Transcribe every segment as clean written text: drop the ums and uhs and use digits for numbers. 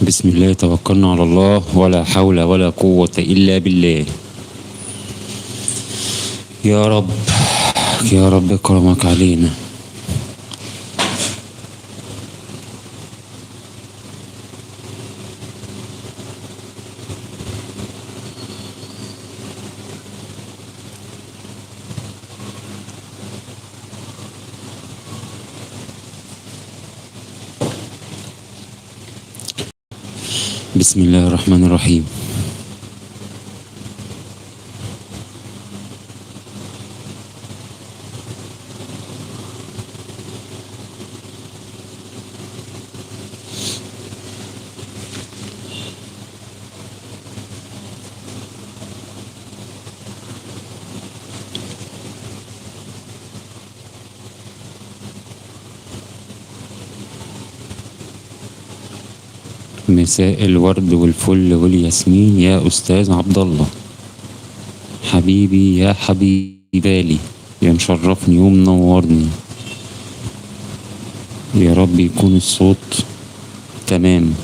بسم الله توكلنا على الله ولا حول ولا قوة إلا بالله. يا رب يا رب كرمك علينا. بسم الله الرحمن الرحيم. مساء الورد والفل والياسمين يا أستاذ عبد الله، حبيبي يا حبيبالي، يا مشرفني ومنورني. يا رب يكون الصوت تمام.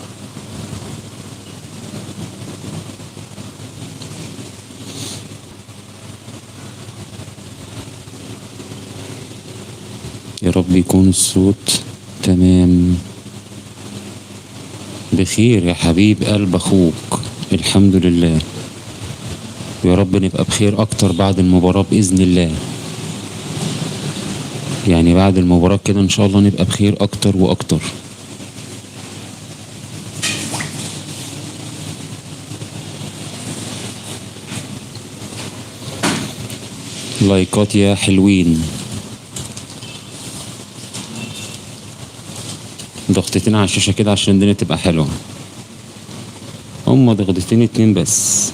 يا رب يكون الصوت تمام. بخير يا حبيب قلب اخوك، الحمد لله. يا رب نبقى بخير اكتر بعد المباراة باذن الله. يعني بعد المباراة كده ان شاء الله نبقى بخير اكتر واكتر. لايكات يا حلوين. ضغطتين على الشاشة كده عشان الدنيا تبقى حلوة. هما ضغطتين اتنين بس،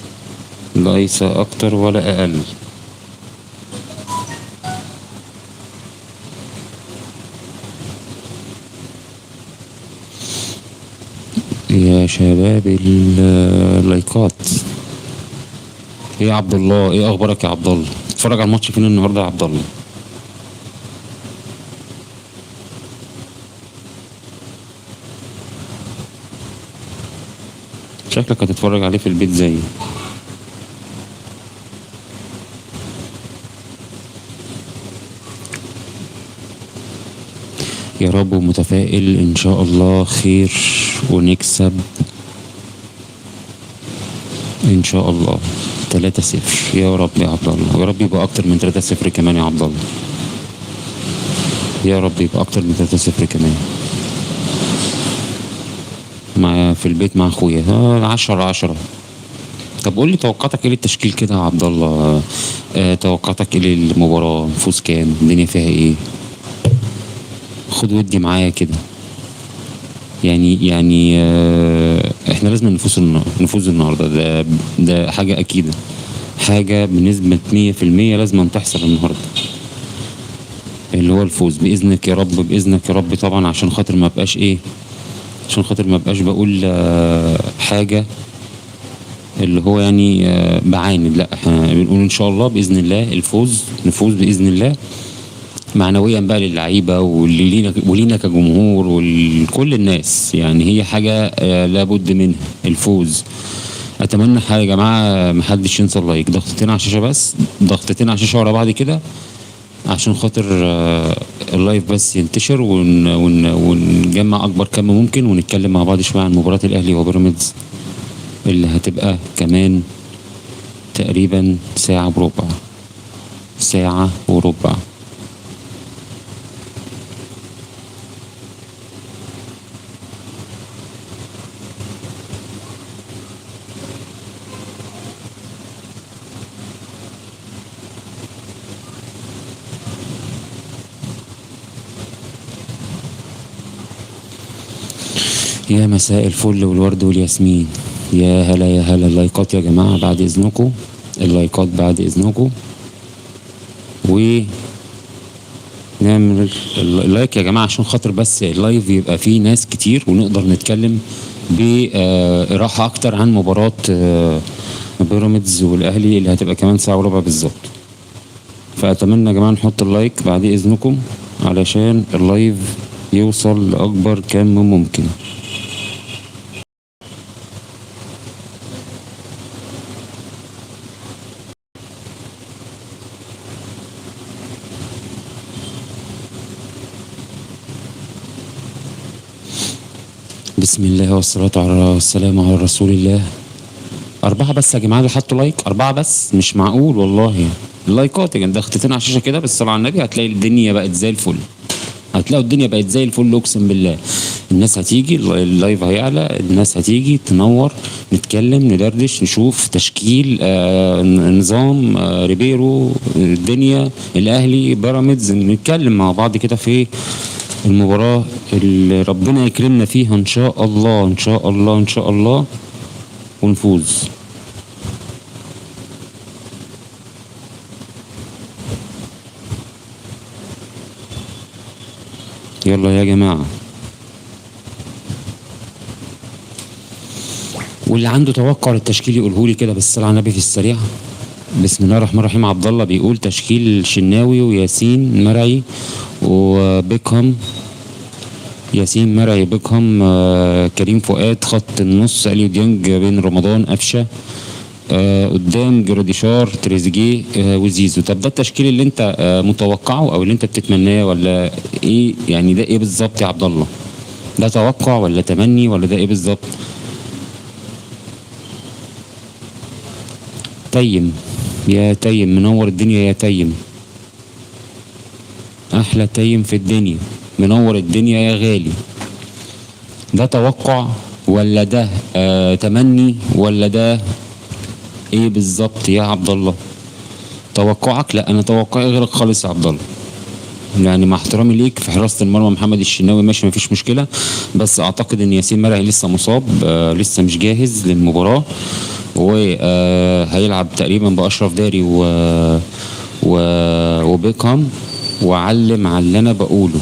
ليس اكتر ولا اقل. يا شباب اللايكات. ايه يا عبد الله، ايه اخبارك يا عبد الله؟ اتفرج على الماتش فين النهارده يا عبد الله؟ شكلك هتتفرج عليه في البيت زيي. يا رب متفائل ان شاء الله خير ونكسب ان شاء الله 3-0 يا رب يا عبد الله. ويا رب يبقى اكتر من 3-0 كمان يا عبد الله. يا رب يبقى اكتر من 3-0 كمان. مع في البيت مع اخويا 10-10. طب قول لي توقعاتك ايه للتشكيل كده يا عبد الله؟ توقعاتك ايه للمباراة؟ نفوز كام؟ الدنيا فيها ايه؟ خد ودي معايا كده. يعني احنا لازم نفوز النهارده. ده حاجة اكيدة، حاجة بنسبة 100% لازم تحصل النهارده، اللي هو الفوز بإذنك يا رب. بإذنك يا رب طبعا، عشان خاطر ما بقاش ايه، عشان خاطر ما بقاش بقول حاجة اللي هو يعني بعاند. لا، احنا بنقول ان شاء الله باذن الله الفوز، نفوز باذن الله معنويا بقى للعيبه ولينا كجمهور ولكل الناس. يعني هي حاجه لابد منها الفوز. اتمنى حاجه يا جماعه، محدش ينسى اللايك. ضغطتين على الشاشه بس، ضغطتين على الشاشه ورا بعض كده، عشان خاطر اللايف بس ينتشر ونجمع اكبر كم ممكن، ونتكلم مع بعض شويه عن مباراه الاهلي وبيراميدز اللي هتبقى كمان تقريبا ساعة بربع، ساعة وربع. يا مساء الفل والورد والياسمين. يا هلا يا هلا. اللايكات يا جماعة بعد إذنكم، اللايكات بعد إذنكم. نعمل اللايك يا جماعة عشان خاطر بس اللايف يبقى فيه ناس كتير ونقدر نتكلم براحة أكتر عن مباراة بيراميدز والأهلي اللي هتبقى كمان ساعة وربع بالظبط. فأتمنى يا جماعة نحط اللايك بعد إذنكم علشان اللايف يوصل لأكبر كم ممكن. بسم الله والسلام على رسول الله. 4 بس يا جماعة اللي حطوا لايك، 4 بس، مش معقول والله. اللايكات يا جماعة ضغطتين على الشاشة كده بالصلاة على النبي هتلاقي الدنيا بقت زي الفل. هتلاقوا الدنيا بقت زي الفل اقسم بالله. الناس هتيجي، اللايف هيعلى، الناس هتيجي تنور، نتكلم ندردش نشوف تشكيل نظام ريبيرو، الدنيا، الاهلي، بيراميدز، نتكلم مع بعض كده في المباراة اللي ربنا يكرمنا فيها ان شاء الله ان شاء الله ان شاء الله ونفوز. يلا يا جماعة، واللي عنده توقع للتشكيل يقوله لي كده بالصلاة على النبي في السريع. بسم الله الرحمن الرحيم. عبد الله بيقول تشكيل شناوي وياسين مرعي وبيكهام. ياسين مرعي بيكهام كريم فؤاد خط النص، اليو ديانج بين رمضان قفشه قدام جراديشار تريزيجيه وزيزو. طب ده التشكيل اللي انت متوقعه او اللي انت بتتمناه ولا ايه؟ يعني ده ايه بالظبط يا عبد الله؟ ده توقع ولا تمني ولا ده ايه بالظبط؟ تيم يا تيم، منور الدنيا يا تيم، احلى تيم في الدنيا، منور الدنيا يا غالي. ده توقع ولا ده تمني ولا ده ايه بالظبط يا عبد الله؟ توقعك؟ لا انا توقعي غيرك خالص يا عبد الله. يعني مع احترامي ليك في حراسه المرمى محمد الشناوي ماشي مفيش مشكله، بس اعتقد ان ياسين مرعي لسه مصاب، لسه مش جاهز للمباراه، وهيلعب تقريبا باشرف داري و... وبيكهام. وعلم على اللي انا بقوله.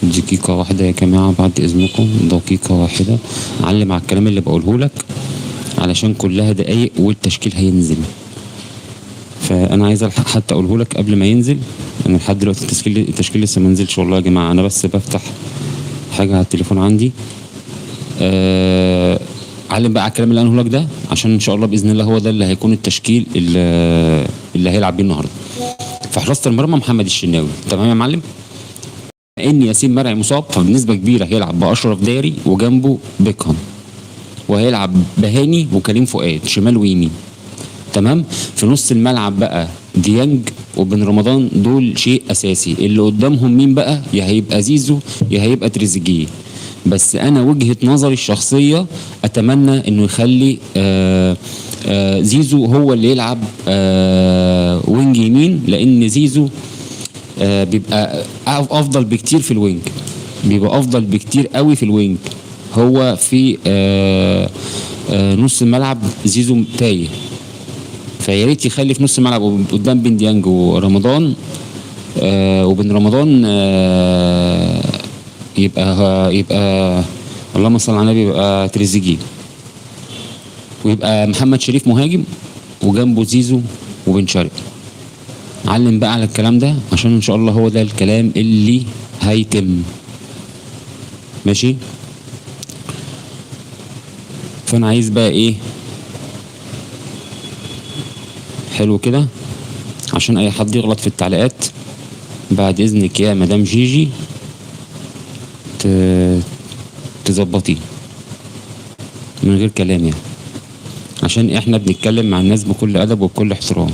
دقيقة واحدة يا جماعة بعد إذنكم، دقيقة واحدة. علم على الكلام اللي بقوله لك علشان كلها دقايق والتشكيل هينزل. فأنا عايز ألحق حتى أقوله لك قبل ما ينزل. أنا لحد دلوقتي التشكيل لسه ما نزلش والله يا جماعة. أنا بس بفتح حاجة على التليفون عندي. علم بقى على الكلام اللي أنا لك ده عشان إن شاء الله بإذن الله هو ده اللي هيكون التشكيل اللي هيلعب بيه النهارده. في حراسة المرمى محمد الشناوي، تمام يا معلم؟ ان ياسين مرعي مصاب فبنسبه كبيره هيلعب باشرف داري وجنبه بيكهام، وهيلعب بهاني وكريم فؤاد شمال ويمين، تمام. في نص الملعب بقى ديانج وبن رمضان، دول شيء اساسي. اللي قدامهم مين بقى؟ يا هيبقى زيزو يا هيبقى تريزيجيه. بس انا وجهه نظري الشخصيه اتمنى انه يخلي زيزو هو اللي يلعب وينج يمين، لان زيزو بيبقى افضل بكتير في الوينج، بيبقى افضل بكتير قوي في الوينج. هو في نص الملعب زيزو تايه، فيا ريت يخلي في نص الملعب قدام بن ديانج ورمضان وبن رمضان يبقى اللهم صل على النبي، يبقى تريزيجيه، ويبقى محمد شريف مهاجم وجنبه زيزو وبن شرقي. علم بقى على الكلام ده عشان ان شاء الله هو ده الكلام اللي هيتم، ماشي. فانا عايز بقى ايه حلو كده عشان اي حد يغلط في التعليقات بعد اذنك يا مدام جيجي تظبطيه من غير كلام، يعني عشان احنا بنتكلم مع الناس بكل ادب وبكل احترام.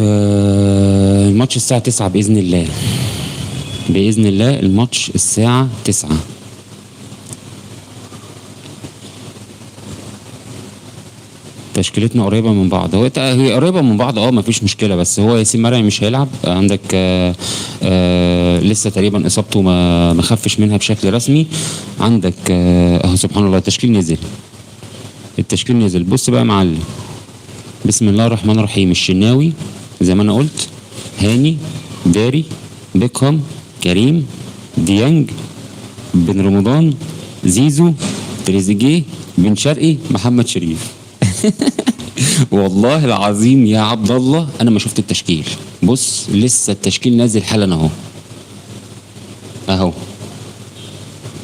الماتش الساعة 9 بإذن الله، بإذن الله الماتش الساعة 9. تشكيلتنا قريبة من بعض، هي قريبة من بعض مفيش مشكلة، بس هو ياسين مرعي مش هيلعب. عندك لسه تقريبا إصابته ما خفش منها بشكل رسمي. عندك سبحان الله التشكيل نزل. بص بقى يا معلم، بسم الله الرحمن الرحيم. الشناوي زي ما انا قلت، هاني، داري، بيكهام، كريم، ديانج، بن رمضان، زيزو، تريزيجيه، بن شرقي، محمد شريف. والله العظيم يا عبد الله انا ما شفت التشكيل. بص لسه التشكيل نازل حالا اهو.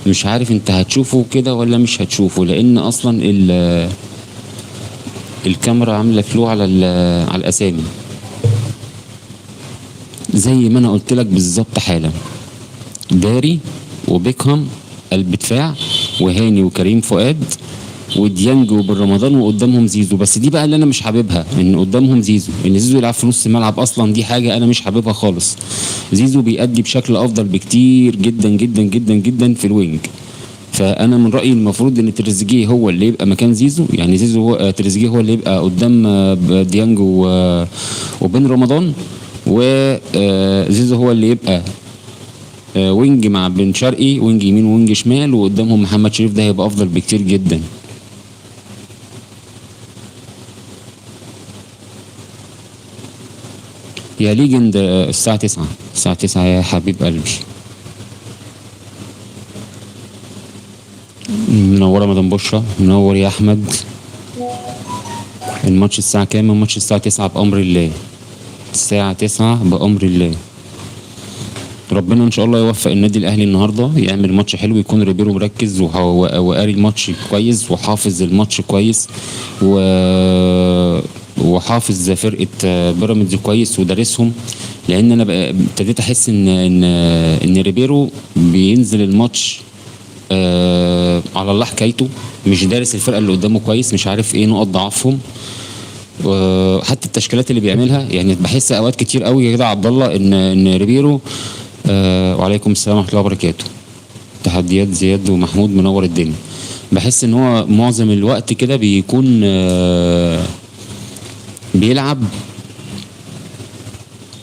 مش عارف انت هتشوفه كده ولا مش هتشوفه، لان اصلا الكاميرا عامله فلو على على الاسامي، زي ما انا قلت لك بالظبط حالا. داري وبيكهام قلب دفاع، وهاني وكريم فؤاد وديانج وبن رمضان، وقدامهم زيزو. بس دي بقى اللي انا مش حاببها، ان قدامهم زيزو، ان زيزو يلعب في نص الملعب اصلا، دي حاجه انا مش حاببها خالص. زيزو بيأدي بشكل افضل بكتير جدا جدا جدا جدا في الوينج. فانا من رايي المفروض ان تريزيجيه هو اللي يبقى مكان زيزو، يعني زيزو هو تريزيجيه هو اللي يبقى قدام ديانج وبن رمضان، وزيزو هو اللي يبقى وينج مع بن شرقي، وينج يمين وينج شمال، وقدامهم محمد شريف. ده هيبقى افضل بكتير جدا. يا ليجند الساعة 9، الساعة 9 يا حبيب قلبي. منورة مدام بشرى، منور يا أحمد. الماتش الساعة كام؟ الماتش الساعة 9 بأمر الله، الساعة 9 بأمر الله. ربنا ان شاء الله يوفق النادي الاهلي النهارده، يعمل ماتش حلو، يكون ريبيرو مركز وقاري الماتش كويس، وحافظ الماتش كويس، وحافظ فرقه بيراميدز كويس ودارسهم. لان انا ابتديت احس ان ريبيرو بينزل الماتش على الله حكايته، مش دارس الفرقه اللي قدامه كويس، مش عارف ايه نقط ضعفهم. حتى التشكيلات اللي بيعملها، يعني بحس اوقات كتير قوي كده عبد الله ان ريبيرو وعليكم السلام ورحمه الله وبركاته. تحديات زياد ومحمود، منور الدنيا. بحس ان هو معظم الوقت كده بيكون بيلعب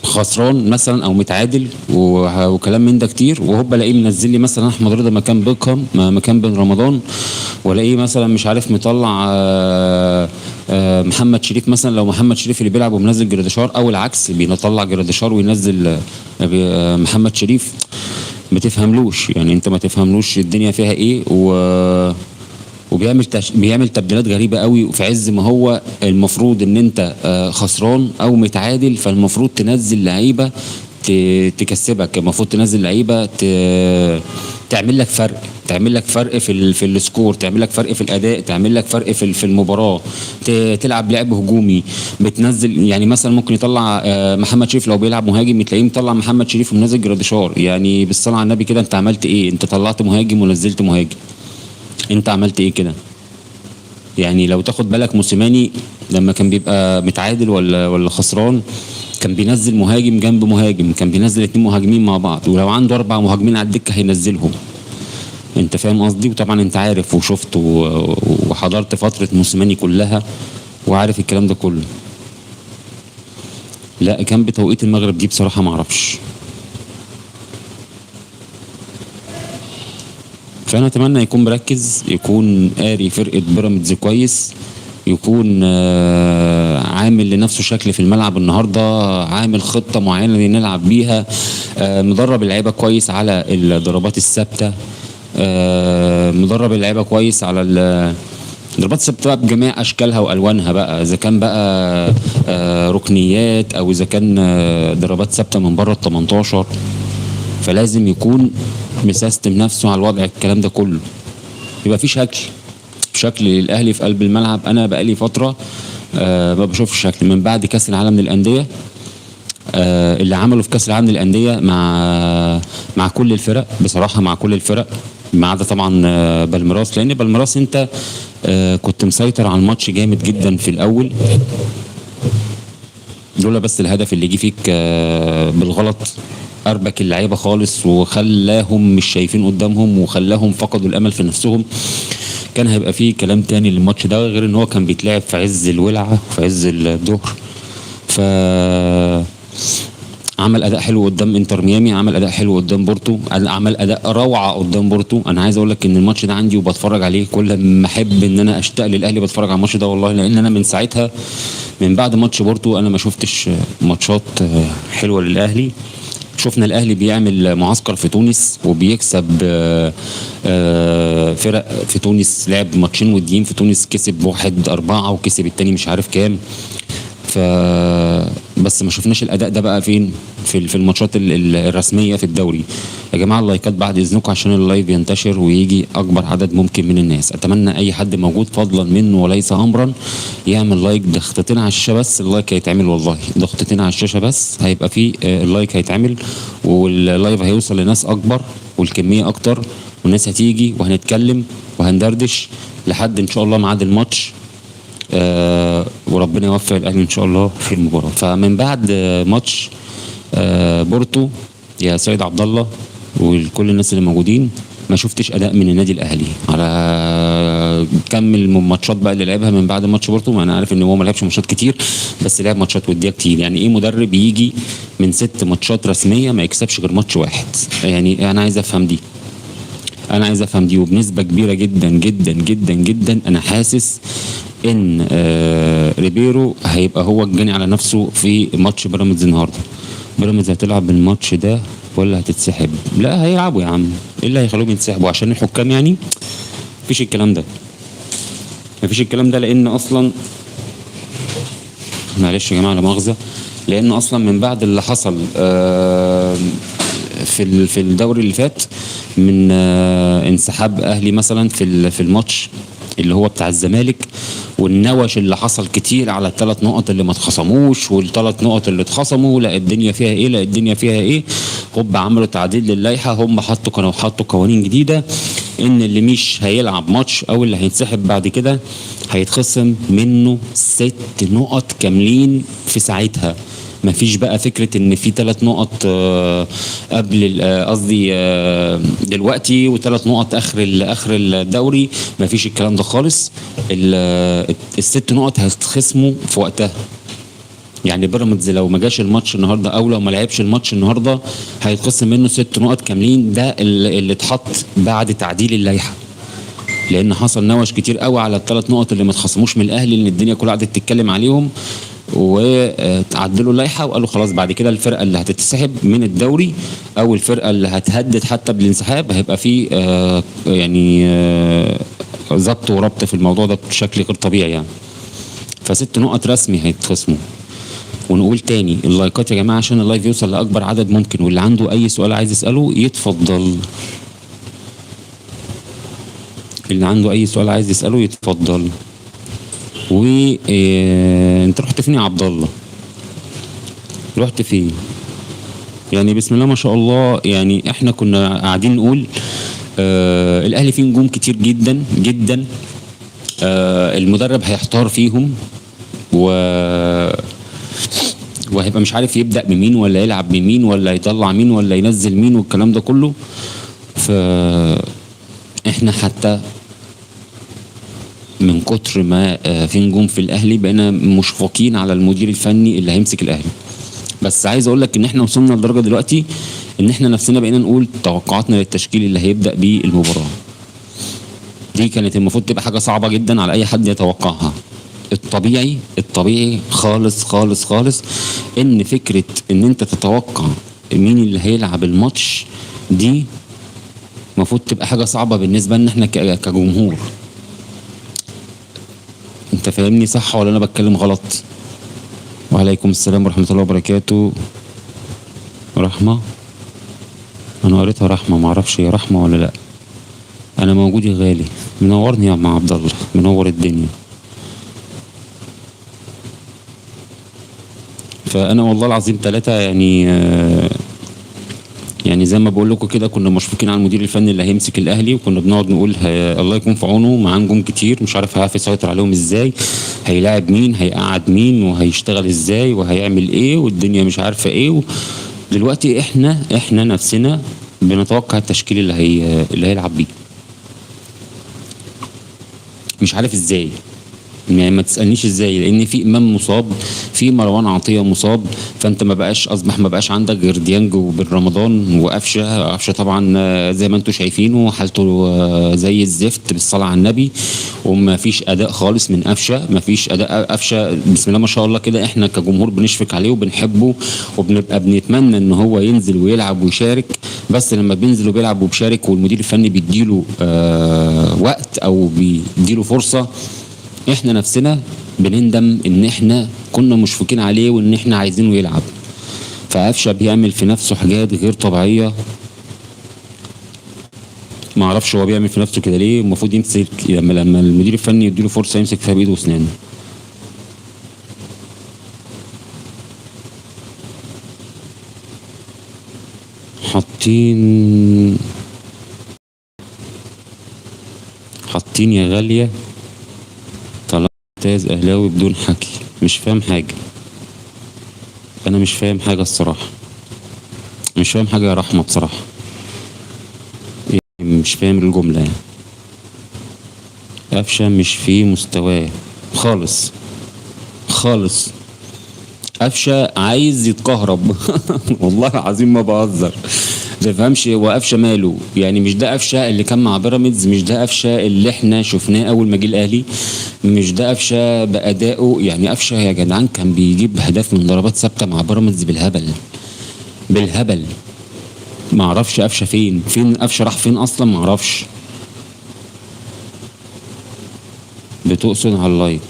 خسران مثلا او متعادل وكلام من ده كتير، وهوب الاقيه منزل لي مثلا احمد رضا مكان بيكهام مكان بن رمضان، والاقيه مثلا مش عارف مطلع محمد شريف مثلا، لو محمد شريف اللي بيلعب ومنزل جراديشار، او العكس بيطلع جراديشار وينزل محمد شريف. ما تفهملوش، يعني انت ما تفهملوش الدنيا فيها ايه، بيعمل تبديلات غريبه قوي، وفي عز ما هو المفروض ان انت خسران او متعادل، فالمفروض تنزل لعيبه تكسبك، المفروض تنزل لعيبه تعمل لك فرق، تعمل لك فرق في السكور، تعمل لك فرق في الاداء، تعمل لك فرق في المباراه، تلعب لعب هجومي. بتنزل يعني مثلا ممكن يطلع محمد شريف لو بيلعب مهاجم، تلاقيه مطلع محمد شريف ومنزل جراديشار. يعني بالصلاه على النبي كده، انت عملت ايه؟ انت طلعت مهاجم ونزلت مهاجم، انت عملت ايه كده؟ يعني لو تاخد بالك موسيماني لما كان بيبقى متعادل ولا خسران، كان بينزل مهاجم جنب مهاجم، كان بينزل 2 مهاجمين مع بعض، ولو عنده 4 مهاجمين على الدكه هينزلهم. انت فاهم قصدي؟ وطبعا انت عارف وشفت وحضرت فتره موسيماني كلها وعارف الكلام ده كله. لا كان بتوقيت المغرب دي بصراحه ما اعرفش. فانا اتمنى يكون مركز، يكون قاري فرقه بيراميدز كويس، يكون عامل لنفسه شكل في الملعب النهارده، عامل خطه معينه نلعب بيها، مدرب اللعيبه كويس على الضربات الثابته، مدرب اللعيبه كويس على الضربات الثابته بجميع اشكالها والوانها بقى، اذا كان بقى ركنيات، او اذا كان ضربات ثابته من بره ال 18. فلازم يكون مسيستم نفسه على الوضع، الكلام ده كله يبقى في شكل للاهلي في قلب الملعب. انا بقالي فتره ما بشوفش شكل من بعد كاس العالم للانديه، اللي عمله في كاس العالم للانديه مع كل الفرق بصراحه، مع كل الفرق ما عدا طبعا بالميراس، لان بالميراس انت كنت مسيطر على الماتش جامد جدا في الاول، لولا بس الهدف اللي جه فيك بالغلط اربك اللعيبه خالص، وخلاهم مش شايفين قدامهم، وخلاهم فقدوا الامل في نفسهم. كان هيبقى فيه كلام تاني للماتش ده، غير ان هو كان بيتلعب في عز الولعه في عز الظهر. ف عمل اداء حلو قدام انتر ميامي، عمل اداء حلو قدام بورتو، عمل اداء روعه قدام بورتو. انا عايز اقول لك ان الماتش ده عندي وبتفرج عليه، كل ما احب ان انا اشتاق للاهلي بتفرج على الماتش ده والله، لان انا من ساعتها من بعد ماتش بورتو انا ما شفتش ماتشات حلوه للاهلي. شفنا الاهلي بيعمل معسكر في تونس وبيكسب فرق في تونس، لعب ماتشين وديين في تونس، كسب 1-4 وكسب التاني مش عارف كام. ف بس ما شفناش الاداء ده بقى فين؟ في الماتشات الرسميه في الدوري. يا جماعه اللايكات بعد اذنكم عشان اللايف ينتشر ويجي اكبر عدد ممكن من الناس. اتمنى اي حد موجود فضلا منه وليس امرا يعمل لايك، ضغطتين على الشاشه بس اللايك هيتعمل، والله ضغطتين على الشاشه بس هيبقى فيه اللايك هيتعمل، واللايف هيوصل لناس اكبر والكميه اكتر، والناس هتيجي وهنتكلم وهندردش لحد ان شاء الله ميعاد الماتش. وربنا يوفق الاهلي ان شاء الله في المباراه. فمن بعد ماتش بورتو يا سيد عبد الله وكل الناس اللي موجودين، ما شفتش اداء من النادي الاهلي على كم الماتشات بقى اللي لعبها من بعد ماتش بورتو. ما انا عارف ان هو ما لعبش ماتشات كتير، بس لعب ماتشات وديه كتير. يعني ايه مدرب يجي من 6 ماتشات رسميه ما يكسبش غير ماتش واحد؟ يعني انا عايز افهم دي، انا عايز افهم دي. وبنسبه كبيره جدا جدا جدا جدا انا حاسس ان ريبيرو هيبقى هو الجاني على نفسه في ماتش بيراميدز النهارده. بيراميدز هتلعب بالماتش ده ولا هتتسحب؟ لا هيلعبوا يا عم، ايه اللي هيخلوهم يتسحبوا؟ عشان الحكام يعني؟ مفيش الكلام ده، مفيش الكلام ده. لان اصلا معلش يا جماعه لا مؤاخذه، لان اصلا من بعد اللي حصل في الدوري اللي فات من انسحاب اهلي مثلا في الماتش اللي هو بتاع الزمالك، والنوش اللي حصل كتير على ال3 نقط اللي ما اتخصموش وال3 نقط اللي اتخصموا، لا الدنيا فيها ايه، لا الدنيا فيها ايه. هوب عملوا تعديل للائحه، هم كانوا حطوا قوانين جديده ان اللي مش هيلعب ماتش او اللي هينسحب بعد كده هيتخصم منه 6 نقط كاملين في ساعتها. مفيش بقى فكره ان في 3 نقط قبل قصدي دلوقتي و3 نقط اخر الدوري، مفيش الكلام ده خالص. ال6 نقط هيتخصموا في وقتها. يعني بيراميدز لو ما جاش الماتش النهارده او لو ما لعبش الماتش النهارده هيتخصم منه 6 نقط كاملين. ده اللي اتحط بعد تعديل اللائحه، لان حصل نوش كتير قوي على ال3 نقط اللي ما اتخصموش من الاهلي، لان الدنيا كلها قعدت تتكلم عليهم، وتعدلوا اللائحه وقالوا خلاص بعد كده الفرقه اللي هتتسحب من الدوري او الفرقه اللي هتهدد حتى بالانسحاب هيبقى في يعني ضبط وربط في الموضوع ده بشكل غير طبيعي يعني. ف6 نقط رسمي هيتخصموا. ونقول تاني اللايكات يا جماعه عشان اللايف يوصل لاكبر عدد ممكن، واللي عنده اي سؤال عايز يساله يتفضل. اللي عنده اي سؤال عايز يساله يتفضل. انت رحت فين يا عبد الله؟ رحت فين؟ يعني بسم الله ما شاء الله. يعني احنا كنا قاعدين نقول الاهلي فيه نجوم كتير جدا جدا، المدرب هيحتار فيهم وهيبقى مش عارف يبدأ بمين ولا يلعب بمين ولا يطلع مين ولا ينزل مين والكلام ده كله. فاحنا حتى من كتر ما في نجوم في الاهلي بقينا مشفقين على المدير الفني اللي هيمسك الاهلي. بس عايز اقول لك ان احنا وصلنا لدرجه دلوقتي ان احنا نفسنا بقينا نقول توقعاتنا للتشكيل اللي هيبدا بيه المباراه. دي كانت المفروض تبقى حاجه صعبه جدا على اي حد يتوقعها. الطبيعي خالص خالص خالص ان فكره ان انت تتوقع مين اللي هيلعب الماتش دي المفروض تبقى حاجه صعبه بالنسبه لنا احنا كجمهور. انت فاهمني صح ولا انا بتكلم غلط؟ وعليكم السلام ورحمه الله وبركاته. رحمه، انا قريتها رحمه، ما اعرفش هي رحمه ولا لا. انا موجود يا غالي، منورني يا عم عبد الله، منور الدنيا. فانا والله العظيم 3 يعني زي ما بقول لكم كده كنا مشفوقين على المدير الفني اللي هيمسك الاهلي، وكنا بنقعد نقول الله يكون في عونه، معاه نجوم كتير مش عارف هيعرف يسيطر عليهم ازاي، هيلاعب مين، هيقعد مين، وهيشتغل ازاي، وهيعمل ايه، والدنيا مش عارفه ايه. دلوقتي احنا نفسنا بنتوقع التشكيل اللي هيلعب بيه. مش عارف ازاي، يعني ما تسالنيش ازاي، لان في امام مصاب، في مروان عطيه مصاب، فانت ما بقاش عندك غير ديانج وبن رمضان وقفشه طبعا زي ما انتم شايفينه حالته زي الزفت بالصلاه على النبي، وما فيش اداء خالص من قفشه، ما فيش اداء. قفشه بسم الله ما شاء الله كده احنا كجمهور بنشفق عليه وبنحبه وبنبقى بنتمنى ان هو ينزل ويلعب ويشارك، بس لما بينزل وبيلعب وبيشارك والمدير الفني بيديله وقت او بيديله فرصه احنا نفسنا بنندم ان احنا كنا مشفقين عليه وان احنا عايزينه يلعب. فقفشه بيعمل في نفسه حاجات غير طبيعيه، ما اعرفش هو بيعمل في نفسه كده ليه. المفروض يمسك لما المدير الفني يديله فرصه يمسك فيها بايده واسنانه. حاطين يا غاليه طلع ممتاز اهلاوي بدون حكي. مش فاهم حاجه، انا مش فاهم حاجه الصراحه، مش فاهم حاجه يا رحمه بصراحه، مش فاهم الجمله يعني. قفشه مش في مستواه خالص خالص. قفشه عايز يتكهرب والله العظيم ما بهزر. ما تفهمش هو قفشه ماله يعني. مش ده قفشه اللي كان مع بيراميدز، مش ده قفشه اللي احنا شفناه اول ما جه الاهلي، مش ده قفشه بادائه يعني. قفشه يا جدعان كان بيجيب اهداف من ضربات ثابته مع بيراميدز بالهبل بالهبل. ما اعرفش قفشه فين قفشه راح فين اصلا ما اعرفش. بتقصد على اللايك؟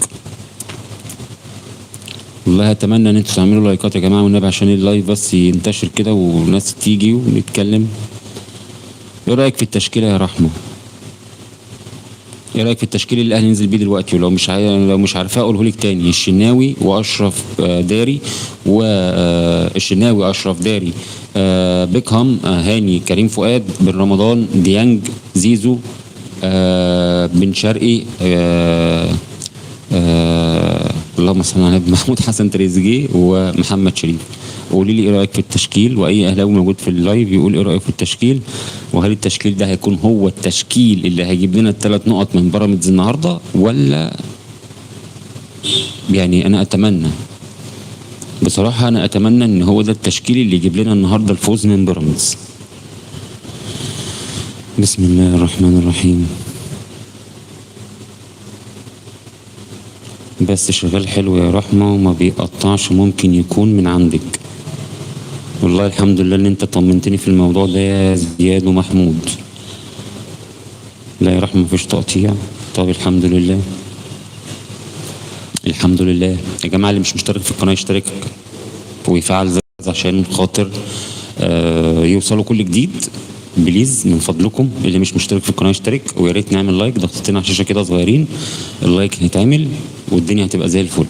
والله اتمنى ان انتوا تعملوا لايكات يا جماعه والنبي عشان اللايف بس ينتشر كده وناس تيجي ونتكلم. ايه رايك في التشكيله يا رحمه؟ ايه رايك في التشكيل اللي الاهلي نزل بيه دلوقتي؟ ولو مش عارفاه اقوله لك تاني. الشناوي واشرف داري، والشناوي اشرف داري، بيكهام، هاني، كريم فؤاد، بن رمضان، ديانج، زيزو، بن شرقي، اللهم صل على النبي، محمود حسن تريزيجيه، ومحمد شريف. قولي لي ايه رايك في التشكيل، واي اهلاوي موجود في اللايف يقول ايه رايك في التشكيل، وهل التشكيل ده هيكون هو التشكيل اللي هيجيب لنا ال3 نقط من بيراميدز النهارده، ولا يعني انا اتمنى بصراحه، انا اتمنى ان هو ده التشكيل اللي يجيب لنا النهارده الفوز من بيراميدز. بسم الله الرحمن الرحيم. بس شغال حلو يا رحمة وما بيقطعش، ممكن يكون من عندك. والله الحمد لله ان انت طمنتني في الموضوع ده يا زياد ومحمود. لا يا رحمة مفيش تقطيع. طب الحمد لله، الحمد لله. يا جماعة اللي مش مشترك في القناة يشترك ويفعل زر عشان خاطر يوصلوا كل جديد. بليز من فضلكم اللي مش مشترك في القناه يشترك، ويا ريت نعمل لايك، ضغطتين على الشاشه كده صغيرين. اللايك هيتعمل والدنيا هتبقى زي الفل.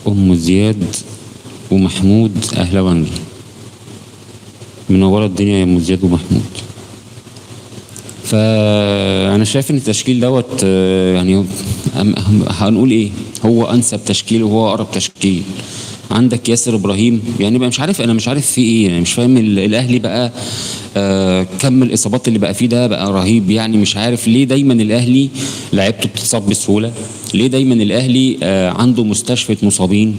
ام زياد ومحمود اهلا وانجي، منوره الدنيا يا ام زياد ومحمود. فانا شايف ان التشكيل دوت يعني هنقول ايه، هو انسب تشكيل وهو اقرب تشكيل. عندك ياسر ابراهيم يعني بقى مش عارف، انا مش عارف في ايه يعني، مش فاهم الاهلي بقى كم الاصابات اللي بقى فيه ده بقى رهيب يعني. مش عارف ليه دايما الاهلي لعيبته بتتصاب بسهوله، ليه دايما الاهلي عنده مستشفى مصابين.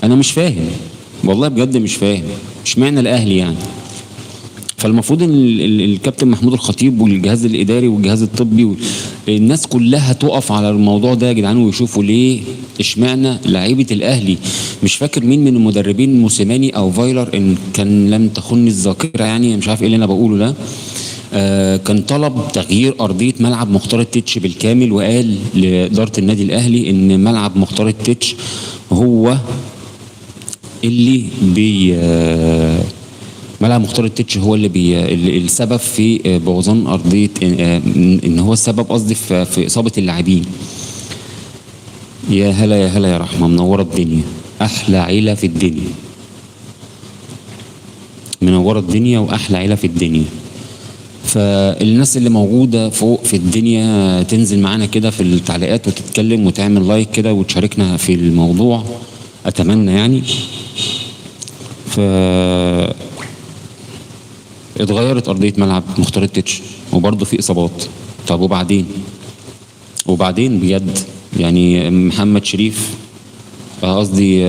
انا مش فاهم والله بجد، مش فاهم اشمعنى الاهلي يعني. فالمفروض ان الكابتن محمود الخطيب والجهاز الاداري والجهاز الطبي الناس كلها تقف على الموضوع ده يا جدعان، ويشوفوا ليه اشمعنى لعيبه الاهلي. مش فاكر مين من المدربين، موسيماني او فايلر ان كان لم تخني الذاكره يعني، مش عارف ايه اللي انا بقوله ده. كان طلب تغيير ارضيه ملعب مختار التتش بالكامل، وقال لاداره النادي الاهلي ان ملعب مختار التتش هو اللي ملعب مختار التتش هو اللي السبب في بوظان ارضيه، ان هو السبب قصدي في اصابه اللاعبين. يا هلا يا هلا يا رحمه، منوره الدنيا، احلى عيله في الدنيا، منوره الدنيا واحلى عيله في الدنيا. فالناس اللي موجوده فوق في الدنيا تنزل معانا كده في التعليقات وتتكلم وتعمل لايك كده وتشاركنا في الموضوع، اتمنى يعني. اتغيرت ارضيه ملعب مختار التتش وبرضه في اصابات. طب وبعدين بجد يعني محمد شريف قصدي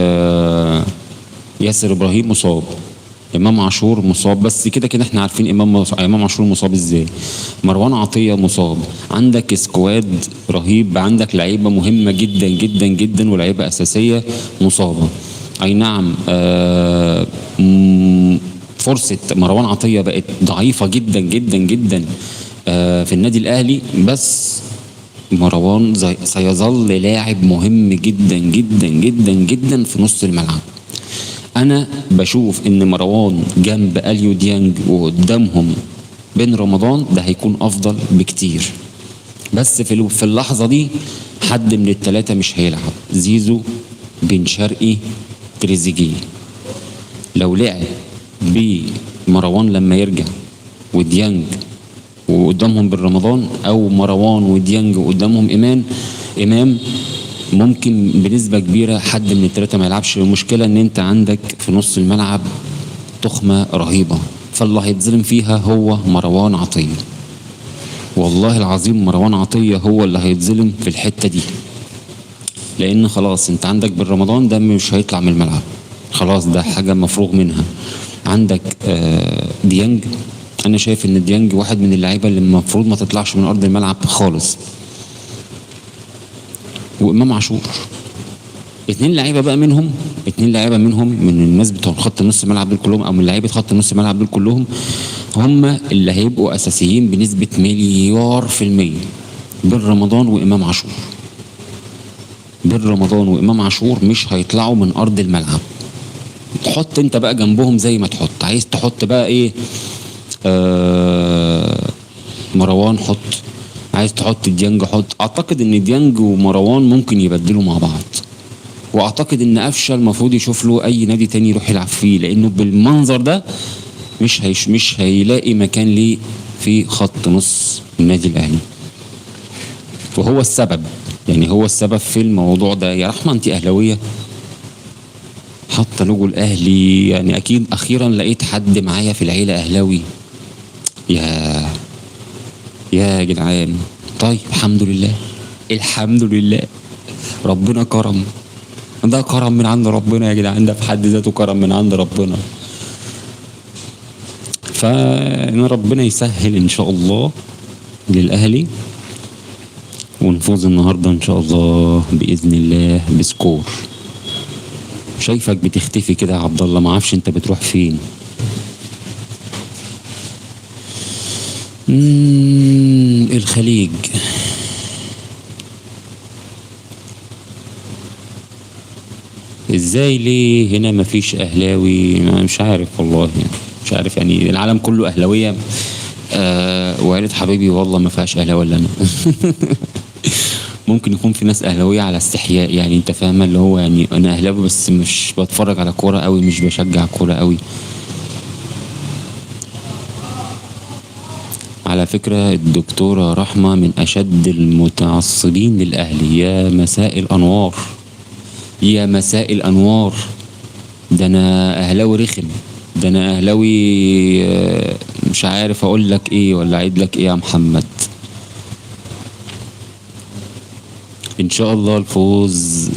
ياسر ابراهيم مصاب، امام عاشور مصاب، بس كده كده احنا عارفين امام عاشور مصاب ازاي. مروان عطيه مصاب، عندك سكواد رهيب، عندك لعيبه مهمه جدا جدا جدا ولاعيبه اساسيه مصابه. اي نعم فرصه مروان عطيه بقت ضعيفه جدا جدا جدا في النادي الاهلي، بس مروان سيظل لاعب مهم جدا جدا جدا جدا في نص الملعب. انا بشوف ان مروان جنب اليو ديانج وقدامهم بن رمضان ده هيكون افضل بكتير، بس في اللحظه دي حد من الثلاثه مش هيلعب، زيزو، بن شرقي، تريزيجيه. لو لعب بمروان لما يرجع وديانج وقدامهم بن رمضان، او مروان وديانج وقدامهم امام، ممكن بنسبه كبيره حد من الثلاثه ما يلعبش. المشكله ان انت عندك في نص الملعب تخمه رهيبه، فاللي هيتظلم فيها هو مروان عطيه. والله العظيم مروان عطيه هو اللي هيتظلم في الحته دي، لان خلاص انت عندك بن رمضان ده مش هيطلع من الملعب، خلاص ده حاجه مفروغ منها. عندك ديانج، انا شايف ان ديانج واحد من اللعيبه اللي المفروض ما تطلعش من ارض الملعب خالص. وامام عاشور، اتنين لعيبه منهم من الناس بتوع خط نص الملعب دول كلهم، او من لعيبه خط نص الملعب دول كلهم، هم اللي هيبقوا اساسيين بنسبه 1,000,000,000%. بن رمضان وامام عاشور. بن رمضان وامام عاشور مش هيطلعوا من ارض الملعب. تحط انت بقى جنبهم زي ما تحط، عايز تحط بقى ايه، مروان حط، عايز تحط ديانج حط. اعتقد ان ديانج ومروان ممكن يبدلوا مع بعض، واعتقد ان قفشه المفروض يشوف له اي نادي تاني يروح يلعب فيه، لانه بالمنظر ده مش هيلاقي مكان ليه في خط نص النادي الاهلي. وهو السبب، يعني هو السبب في الموضوع ده. يا رحمه انت اهلاويه، حاطه لوجو الاهلي، يعني اكيد اخيرا لقيت حد معايا في العيله اهلاوي. يا جدعان، طيب الحمد لله ربنا كرم، ده كرم من عند ربنا يا جدعان، ده في حد ذاته كرم من عند ربنا. فإن ربنا يسهل ان شاء الله للاهلي ونفوز النهارده ان شاء الله باذن الله بسكور. شايفك بتختفي كده يا عبد الله، ما اعرفش انت بتروح فين. الخليج، ازاي ليه هنا مفيش اهلاوي؟ مش عارف والله، يعني مش عارف، يعني العالم كله اهلاويه. وقالت حبيبي والله ما فيهاش اهلاوي الا انا. ممكن يكون في ناس اهلاويه على استحياء، يعني انت فاهمه اللي هو يعني انا اهلاوي بس مش بتفرج على كوره قوي، مش بشجع كوره قوي. على فكرة الدكتورة رحمة من أشد المتعصبين للأهلي. يا مساء الأنوار، يا مساء الأنوار، ده أنا أهلاوي رخم، ده أنا أهلاوي مش عارف أقول لك إيه ولا أعيد لك إيه يا محمد. إن شاء الله الفوز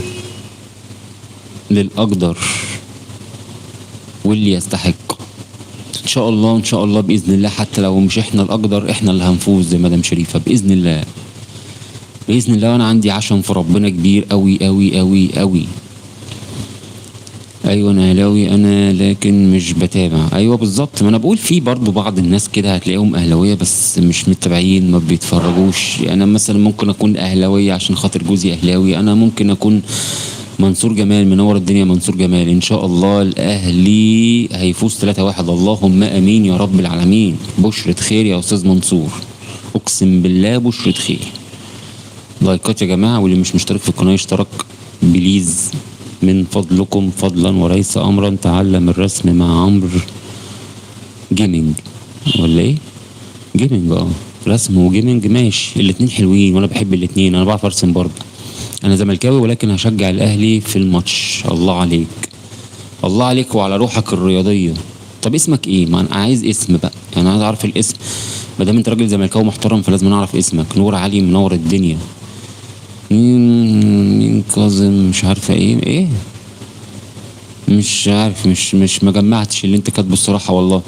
للأقدر واللي يستحق، ان شاء الله ان شاء الله باذن الله. حتى لو مش احنا الاقدر، احنا اللي هنفوز زي مدام شريفه باذن الله، باذن الله. وانا عندي عشم في ربنا كبير قوي قوي قوي قوي. ايوه انا اهلاوي انا، لكن مش بتابع. ايوه بالظبط، ما انا بقول في برضو بعض الناس كده هتلاقيهم اهلاويه بس مش متابعين، ما بيتفرجوش. انا مثلا ممكن اكون اهلاويه عشان خاطر جوزي اهلاوي، انا ممكن اكون منصور جمال، منور الدنيا منصور جمال. ان شاء الله الاهلي هيفوز 3-1، اللهم امين يا رب العالمين. بشرة خير يا استاذ منصور، اقسم بالله بشرة خير. لايكات يا جماعه، واللي مش مشترك في القناه يشترك بليز من فضلكم، فضلا وليس امرا. تعلم الرسم مع عمرو جيمنج ولا ايه؟ جيمنج، رسم وجيمنج ماشي، الاتنين حلوين وانا بحب الاتنين، انا بعرف ارسم برضه. انا زملكاوي ولكن هشجع الاهلي في الماتش. الله عليك، الله عليك وعلى روحك الرياضيه. طب اسمك ايه؟ ما انا عايز اسم بقى، انا عايز اعرف الاسم. ما دام انت راجل زملكاوي محترم فلازم نعرف اسمك. نور علي منور الدنيا. مين كاظم مش عارفه ايه مش عارف، مش ما جمعتش اللي انت كاتبه الصراحه والله.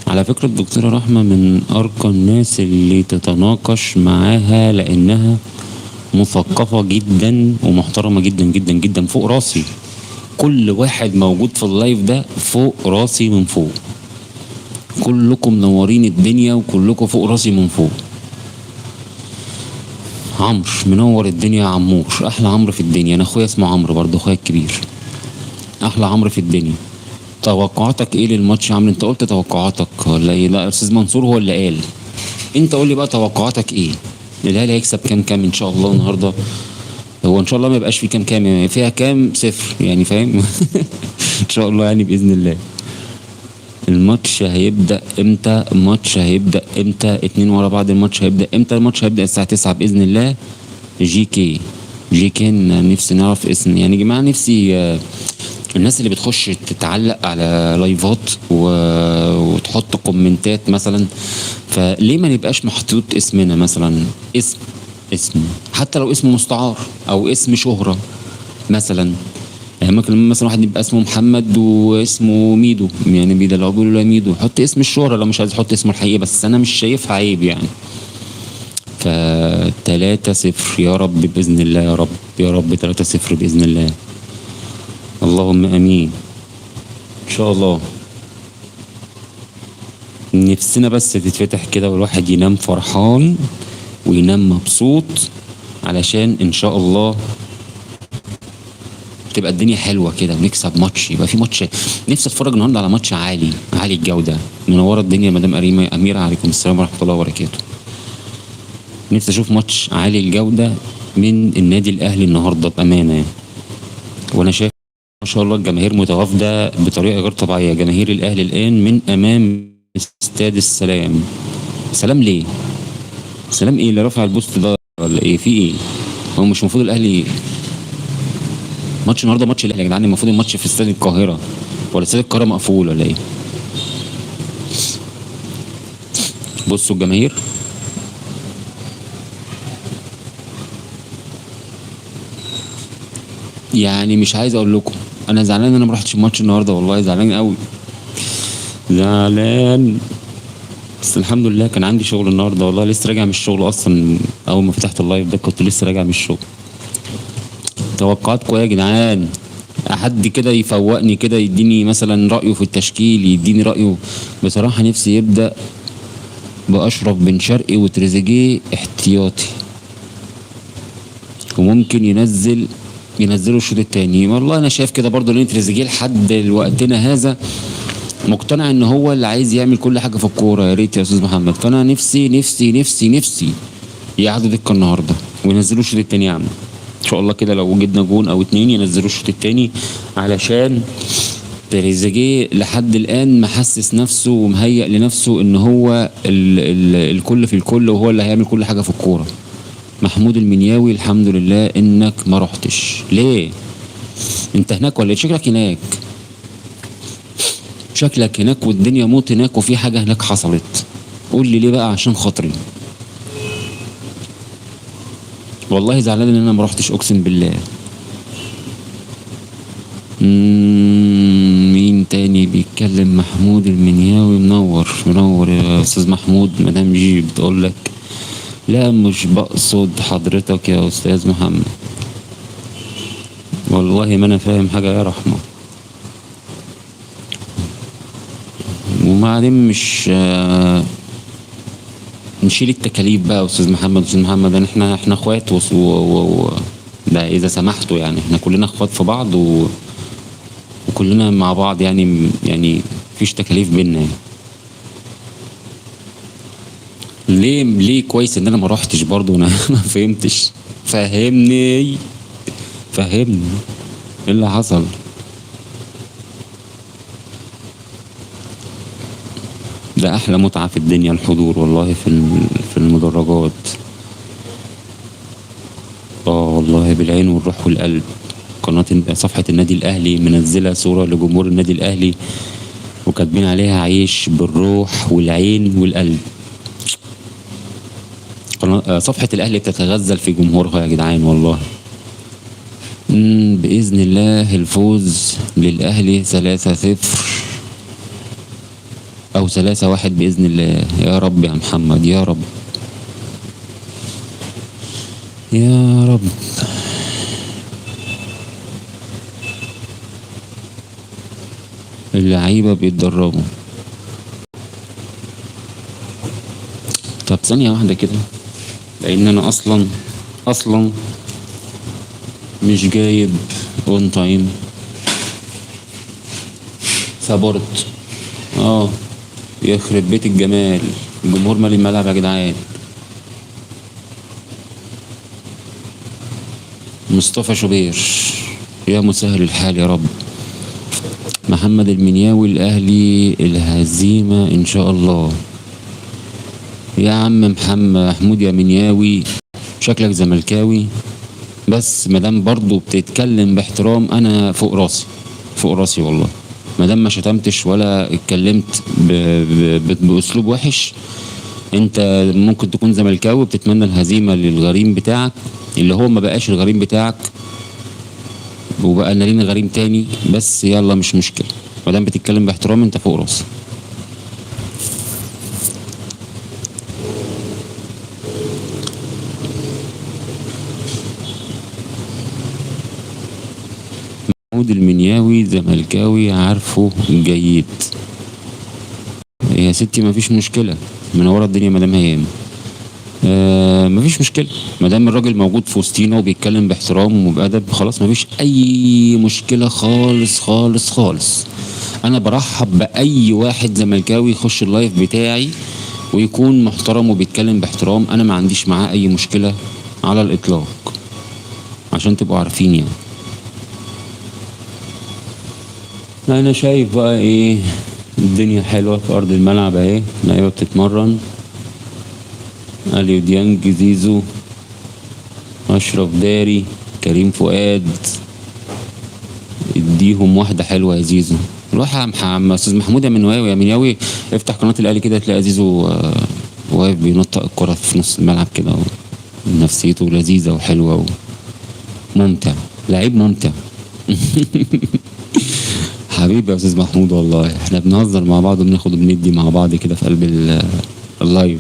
على فكره الدكتوره رحمه من ارقى الناس اللي تتناقش معاها، لانها مثقفة جدا ومحترمة جدا جدا جدا، فوق راسي. كل واحد موجود في اللايف ده فوق راسي من فوق. كلكم منورين الدنيا وكلكم فوق راسي من فوق. عمرو منور الدنيا يا عمور، احلى عمرو في الدنيا. انا اخويا اسمه عمرو برضه، اخويا الكبير. احلى عمرو في الدنيا. توقعاتك ايه للماتش يا عمرو؟ انت قلت توقعاتك ولا ايه؟ لا استاذ منصور هو اللي قال. انت قول لي بقى توقعاتك ايه؟ الاهلي هيكسب كام ان شاء الله النهارده؟ هو ان شاء الله ما يبقاش في كام، فيها كام صفر يعني، فاهم؟ ان شاء الله يعني باذن الله. الماتش هيبدأ امتى؟ الماتش هيبدأ امتى؟ اتنين ورا بعض. الماتش هيبدأ امتى؟ الماتش هيبدأ الساعة 9 بإذن الله. جي كي. جي كي نفسي نعرف اسم يعني يا جماعة. نفسي الناس اللي بتخش تتعلق على لايفات وتحط كومنتات مثلا، فليه ما نبقاش محطوط اسمنا مثلا؟ اسم حتى لو اسم مستعار او اسم شهرة مثلا. يعني ممكن مثلا واحد يبقى اسمه محمد واسمه ميدو، يعني بيدلعوا بيقولوا له ميدو، حط اسم الشهرة لو مش عايز تحط اسمه الحقيقي، بس انا مش شايفها عيب يعني. ف 3-0 يا رب باذن الله، يا رب يا رب 3-0 باذن الله. اللهم امين ان شاء الله. نفسنا بس تتفتح كده والواحد ينام فرحان وينام مبسوط، علشان ان شاء الله تبقى الدنيا حلوه كده ونكسب ماتش، يبقى في ماتش. نفسي اتفرج النهارده على ماتش عالي الجوده. منوره الدنيا مدام اميره، عليكم السلام ورحمه الله وبركاته. نفسي اشوف ماتش عالي الجوده من النادي الاهلي النهارده بامانه يعني. وانا شايف ما شاء الله الجماهير متوافده بطريقه غير طبيعيه. جماهير الاهلي الان من امام استاد السلام. سلام ليه؟ سلام ايه اللي رافع البوست ده ولا ايه؟ في ايه؟ هو مش المفروض الاهلي ماتش النهارده؟ ماتش الاهلي يا جدعان، المفروض الماتش في استاد القاهره، ولا استاد القاهره مقفول ولا ايه؟ بصوا الجماهير يعني مش عايز اقول لكم انا زعلان ان انا ما رحتش الماتش النهارده، والله زعلان قوي، زعلان. بس الحمد لله كان عندي شغل النهارده، والله لسه راجع من الشغل اصلا. اول ما فتحت اللايف ده كنت لسه راجع من الشغل. توقعاتكم ايه يا جدعان؟ حد كده يفوقني كده، يديني مثلا رأيه في التشكيل، يديني رأيه. بصراحة نفسي يبدأ بأشرف بن شرقي وتريزيجيه احتياطي، وممكن ينزلوا الشوط التاني. والله انا شايف كده برضه، لان تريزيجيه لحد وقتنا هذا مقتنع ان هو اللي عايز يعمل كل حاجه في الكوره. يا ريت يا استاذ محمد. فانا نفسي يقعدوا دكه النهارده وينزلوا الشوط التاني يا عم. ان شاء الله كده لو جبنا جون او اتنين ينزلوا الشوط التاني، علشان تريزيجيه لحد الان محسس نفسه ومهيئ لنفسه ان هو الكل في الكل، وهو اللي هيعمل كل حاجه في الكوره. محمود المنياوي الحمد لله انك ما رحتش. ليه؟ انت هناك ولا شكلك هناك؟ شكلك هناك والدنيا موت هناك، وفي حاجه هناك حصلت. قول لي ليه بقى عشان خاطري. والله زعلان ان انا ما رحتش اقسم بالله. مين تاني بيتكلم؟ محمود المنياوي منور يا استاذ محمود. مدام جي بتقول لك لا مش بقصد حضرتك يا استاذ محمد. والله ما انا فاهم حاجه يا رحمه. وبعدين مش نشيل التكاليف بقى يا استاذ محمد احنا اخوات ده اذا سمحتوا يعني، احنا كلنا اخوات في بعض وكلنا مع بعض يعني مفيش تكاليف بينا يعني. ليه كويس ان انا ما روحتش برضه. انا ما فهمتش. فهمني ايه اللي حصل. ده احلى متعه في الدنيا الحضور والله في المدرجات. والله بالعين والروح والقلب. قناه صفحه النادي الاهلي منزله صوره لجمهور النادي الاهلي وكاتبين عليها عيش بالروح والعين والقلب. صفحه الاهلي بتتغزل في جمهورها يا جدعان والله. باذن الله الفوز للاهلي 3-0 او 3-1 باذن الله. يا رب يا محمد، يا رب يا رب. اللعيبه بيتدربوا. ثانية واحدة كده، لأن أنا أصلا مش جايب اون تايم، صبرت. يخرب بيت الجمال، الجمهور مالي الملعب يا جدعان. مصطفى شوبير، يا مسهل الحال يا رب. محمد المنياوي، الأهلي الهزيمة إن شاء الله. يا عم محمود يا منياوي، شكلك زملكاوي، بس مادام برضو بتتكلم باحترام أنا فوق راسي والله. مادام ما شتمتش ولا اتكلمت بأسلوب وحش، انت ممكن تكون زملكاوي بتتمنى الهزيمة للغريم بتاعك اللي هو ما بقاش الغريم بتاعك، وبقى لنا لينا غريم تاني، بس يلا مش مشكلة، مادام بتتكلم باحترام انت فوق راسي. محمود المنياوي زملكاوي عارفه جيد يا ستي، مفيش مشكلة، منورة الدنيا مدام هيام. مفيش مشكلة مادام الراجل موجود في وسطينا وبيتكلم باحترام وبأدب، خلاص مفيش أي مشكلة خالص خالص خالص. أنا برحب بأي واحد زملكاوي يخش اللايف بتاعي ويكون محترم وبيتكلم باحترام، أنا ما عنديش معاه أي مشكلة على الإطلاق، عشان تبقوا عارفين يعني. أنا شايف بقى إيه، الدنيا حلوة في أرض الملعب أهي، اللعيبة بتتمرن، أليو ديانج، زيزو، أشرف داري، كريم فؤاد، اديهم واحدة حلوة يا زيزو. روح يا أستاذ محمود يا منياوي افتح قناة الأهلي كده تلاقي زيزو واقف بينطق الكرة في نص الملعب كده، نفسيته لذيذة وحلوة وممتع، لعيب ممتع. حبيبي يا أستاذ محمود، والله احنا بنهزر مع بعض وبناخد وبندي مع بعض كده في قلب اللايف.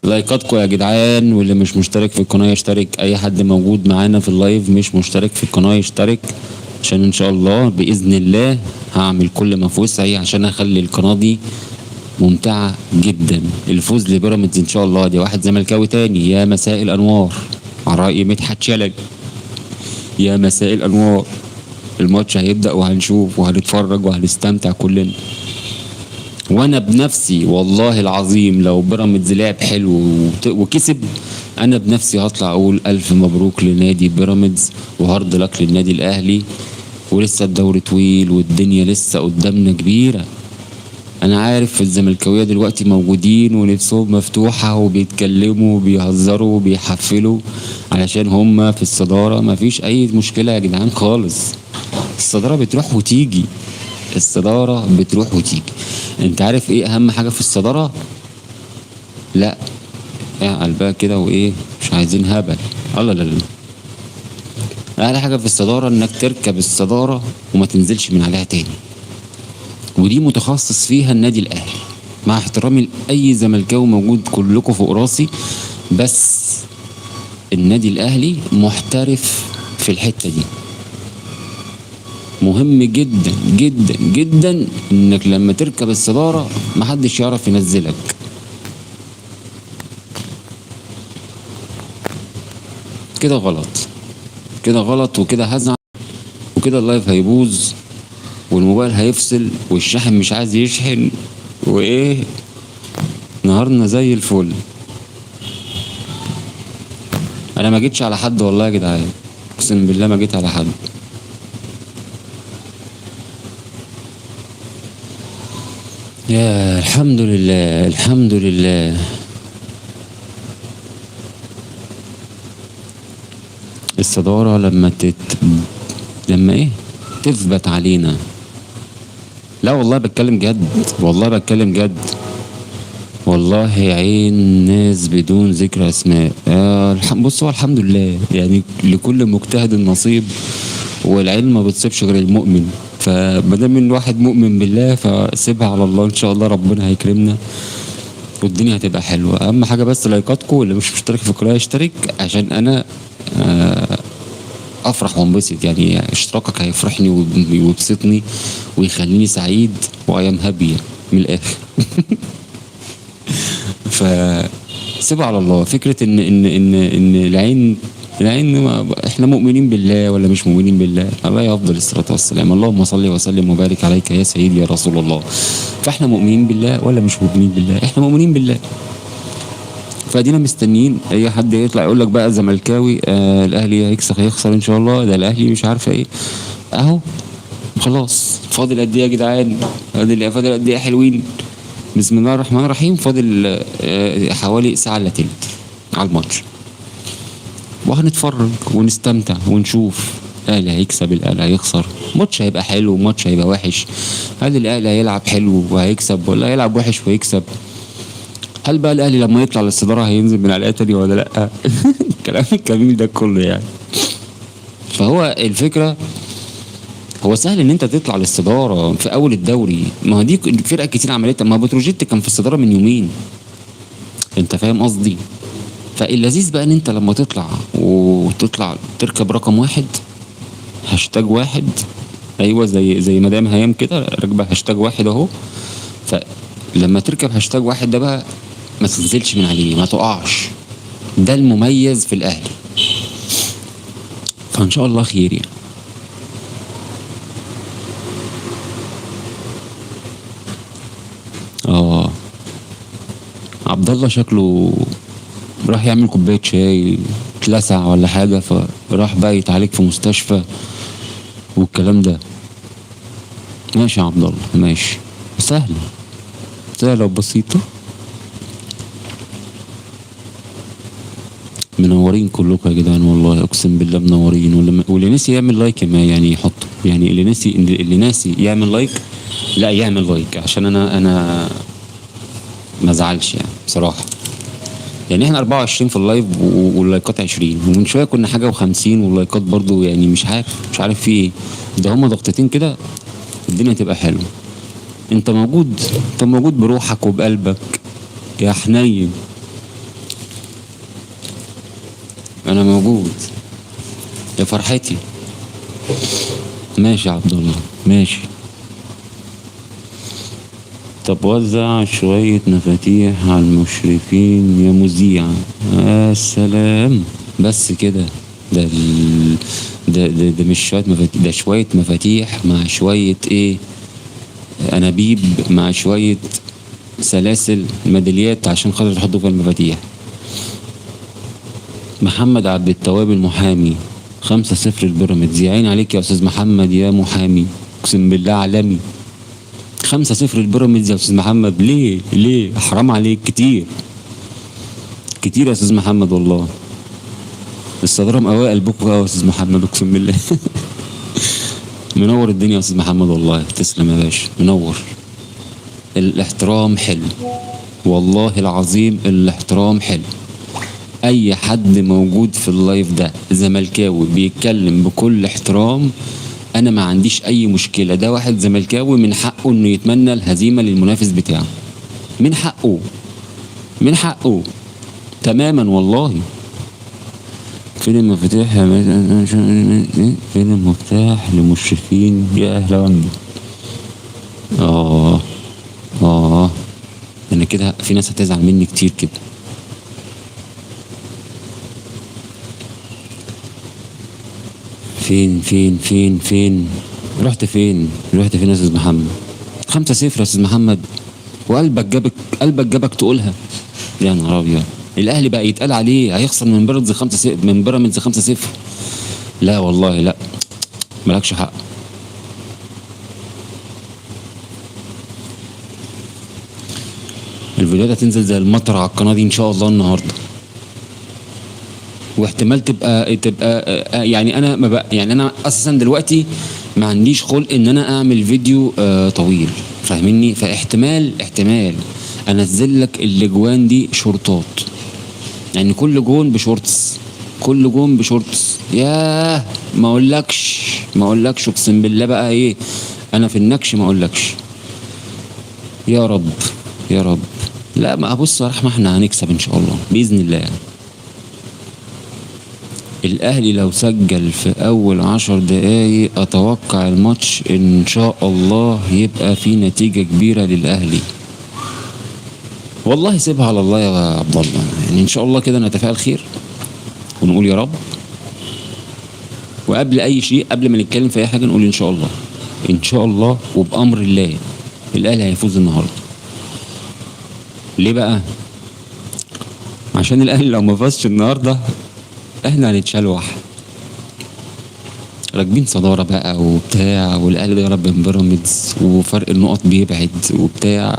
لايكاتكم يا جدعان، واللي مش مشترك في القناة يشترك، أي حد موجود معانا في اللايف مش مشترك في القناة يشترك، عشان إن شاء الله بإذن الله هعمل كل ما في وسعي عشان أخلي القناة دي ممتعة جدا. الفوز لبيراميدز إن شاء الله، دي واحد زملكاوي تاني، يا مساء الأنوار على رأي مدحت شلبي، يا مساء الأنوار. الماتش هيبدأ وهنشوف وهنتفرج وهنستمتع كلنا. وانا بنفسي والله العظيم لو بيراميدز لعب حلو وكسب، انا بنفسي هطلع اقول الف مبروك لنادي بيراميدز وهارد لك للنادي الاهلي، ولسه الدوري طويل والدنيا لسه قدامنا كبيره. انا عارف الزملكاويه دلوقتي موجودين ونفسهم مفتوحه وبيتكلموا وبيهزروا وبيحفلوا علشان هم في الصداره، مفيش اي مشكله يا جدعان خالص، الصداره بتروح وتيجي، الصداره بتروح وتيجي. انت عارف ايه اهم حاجه في الصداره؟ لا اعقل بقى كده وايه، مش عايزين هبل. الله لا لا، اعلى حاجه في الصداره انك تركب الصداره وما تنزلش من عليها تاني، ودي متخصص فيها النادي الاهلي، مع احترامي لاي زملكاوي موجود كلكم فوق راسي، بس النادي الاهلي محترف في الحته دي. مهم جدا جدا جدا انك لما تركب الصدارة محدش يعرف ينزلك. كده غلط، كده غلط، وكده هزعل، وكده اللايف هيبوظ والموبايل هيفصل والشاحن مش عايز يشحن، وايه نهارنا زي الفل. انا ما جيتش على حد والله يا جدعان، اقسم بالله ما جيت على حد. يا الحمد لله الحمد لله. الصدارة لما ايه تثبت علينا. لا والله بتكلم جد، والله بتكلم جد، والله عين ناس بدون ذكر اسماء. بص هو الحمد لله يعني لكل مجتهد نصيب، والعلم ما بتصيبش غير المؤمن، فمادام الواحد مؤمن بالله فسيبها على الله، ان شاء الله ربنا هيكرمنا والدنيا هتبقى حلوه. اهم حاجه بس لايكاتكم، واللي مش مشترك في القناه يشترك عشان انا افرح وانبسط، يعني اشتراكك هيفرحني ويبسطني ويخليني سعيد وايام هابيه من الاخر. ف سيبها على الله. فكره ان العين احنا مؤمنين بالله ولا مش مؤمنين بالله؟ عليه افضل الصلاه والسلام. اللهم صل وسلم وبارك عليك يا سيدي يا رسول الله. فاحنا مؤمنين بالله ولا مش مؤمنين بالله؟ احنا مؤمنين بالله. فادينا مستنيين اي حد يطلع يقول لك بقى زملكاوي الاهلي هيخسر ان شاء الله، ده الاهلي مش عارفه ايه. اهو خلاص، فاضل قد ايه يا جدعان؟ فاضل قد ايه حلوين؟ بسم الله الرحمن الرحيم. فاضل حوالي ساعه الا تلت على الماتش، وهنتفرج ونستمتع ونشوف الاهلي هيكسب الاهلي هيخسر. ماتش هيبقى حلو وماتش هيبقى وحش. هل الاهلي هيلعب حلو وهيكسب ولا هيلعب وحش ويكسب؟ هل بقى الاهلي لما يطلع للصداره هينزل من على تاني ولا لا؟ الكلام الجميل ده كله يعني. فهو الفكره، هو سهل ان انت تطلع للصداره في اول الدوري. ما هو دي فرق كتير عملتها. ما بتروجيت كان في الصداره من يومين، انت فاهم قصدي؟ فاللذيذ بقى ان انت لما تطلع تركب رقم واحد، هاشتاج واحد. ايوه زي مدام هيام كده راكبه هاشتاج واحد اهو. فلما تركب هاشتاج واحد ده بقى ما تنزلش من عليه، ما تقعش. ده المميز في الاهلي. فان شاء الله خير يعني. عبد الله شكله راح يعمل كوبايه شاي، اتلسع ولا حاجه، فراح بقى يتعالج في مستشفى والكلام ده. ماشي يا عبد الله، ماشي. سهله وبسيطه. منورين كلكم يا جدعان، والله اقسم بالله منورين. واللي نسي يعمل لايك ما يعني يحطه، يعني اللي ناسي يعمل لايك، لا يعمل لايك عشان انا ما ازعلش يعني بصراحه. يعني احنا 24 في اللايف واللايكات 20، ومن شويه كنا حاجه و50 واللايكات برضو يعني مش عارف في ايه. ده هما ضغطتين كده الدنيا تبقى حلوه. انت موجود بروحك وبقلبك يا حنين. انا موجود يا فرحتي. ماشي يا عبد الله، ماشي. طب وزع شوية مفاتيح على المشرفين يا مذيع. يا سلام، بس كده. ده مش شوية مفاتيح، ده شوية مفاتيح مع شوية ايه، انابيب مع شوية سلاسل ميداليات عشان خاطر تحطوا فيها المفاتيح. محمد عبد التواب المحامي 5-0 البيراميدز. يا عيني عليك يا استاذ محمد يا محامي، اقسم بالله عالمي. 5-0 البيراميدز يا استاذ محمد. ليه حرام عليك، كتير يا استاذ محمد والله. الصدرة مقويه قلبكم يا استاذ محمد اقسم بالله. منور الدنيا يا استاذ محمد والله. تسلم يا باشا، منور. الاحترام حلو والله العظيم، الاحترام حلو. اي حد موجود في اللايف ده زملكاوي بيتكلم بكل احترام، انا ما عنديش اي مشكله. ده واحد زملكاوي من حقه انه يتمنى الهزيمه للمنافس بتاعه، من حقه تماما والله. فين المفاتيح فين المفتاح لمشرفين يا اهلا وسهلا. انا كده في ناس هتزعل مني كتير كده. فين رحت فين يا استاذ محمد؟ 5-0 يا استاذ محمد، وقلبك جابك تقولها. يا نهار ابيض، الاهلي بقى يتقال عليه هيخسر من بيراميدز 5-0. لا والله لا، مالكش حق. الفيديوهات هتنزل زي المطر على القناه دي ان شاء الله النهارده. واحتمال تبقى يعني انا ما بقى يعني انا اساسا دلوقتي ما عنديش خلق ان انا اعمل فيديو طويل، فاهمني؟ فاحتمال انزل لك الاجوان دي شورتات، يعني كل جون بشورتس. ياه ما اقولكش اقسم بالله بقى ايه، انا في النكش ما اقولكش. يا رب. لا ما بص يا رحمه، احنا هنكسب ان شاء الله باذن الله. الاهلي لو سجل في اول 10 دقايق اتوقع الماتش ان شاء الله يبقى فيه نتيجة كبيرة للاهلي. والله سيبها على الله يا عبد الله، يعني ان شاء الله كده نتفائل خير ونقول يا رب. وقبل اي شيء، قبل ما نتكلم في اي حاجه، نقول ان شاء الله، ان شاء الله وبامر الله الاهلي هيفوز النهارده. ليه بقى؟ عشان الاهلي لو ما فازش النهارده احنا هنتشلوح، راكبين صداره بقى وبتاع، والاهلي بيهرب من بيراميدز وفرق النقط بيبعد وبتاع،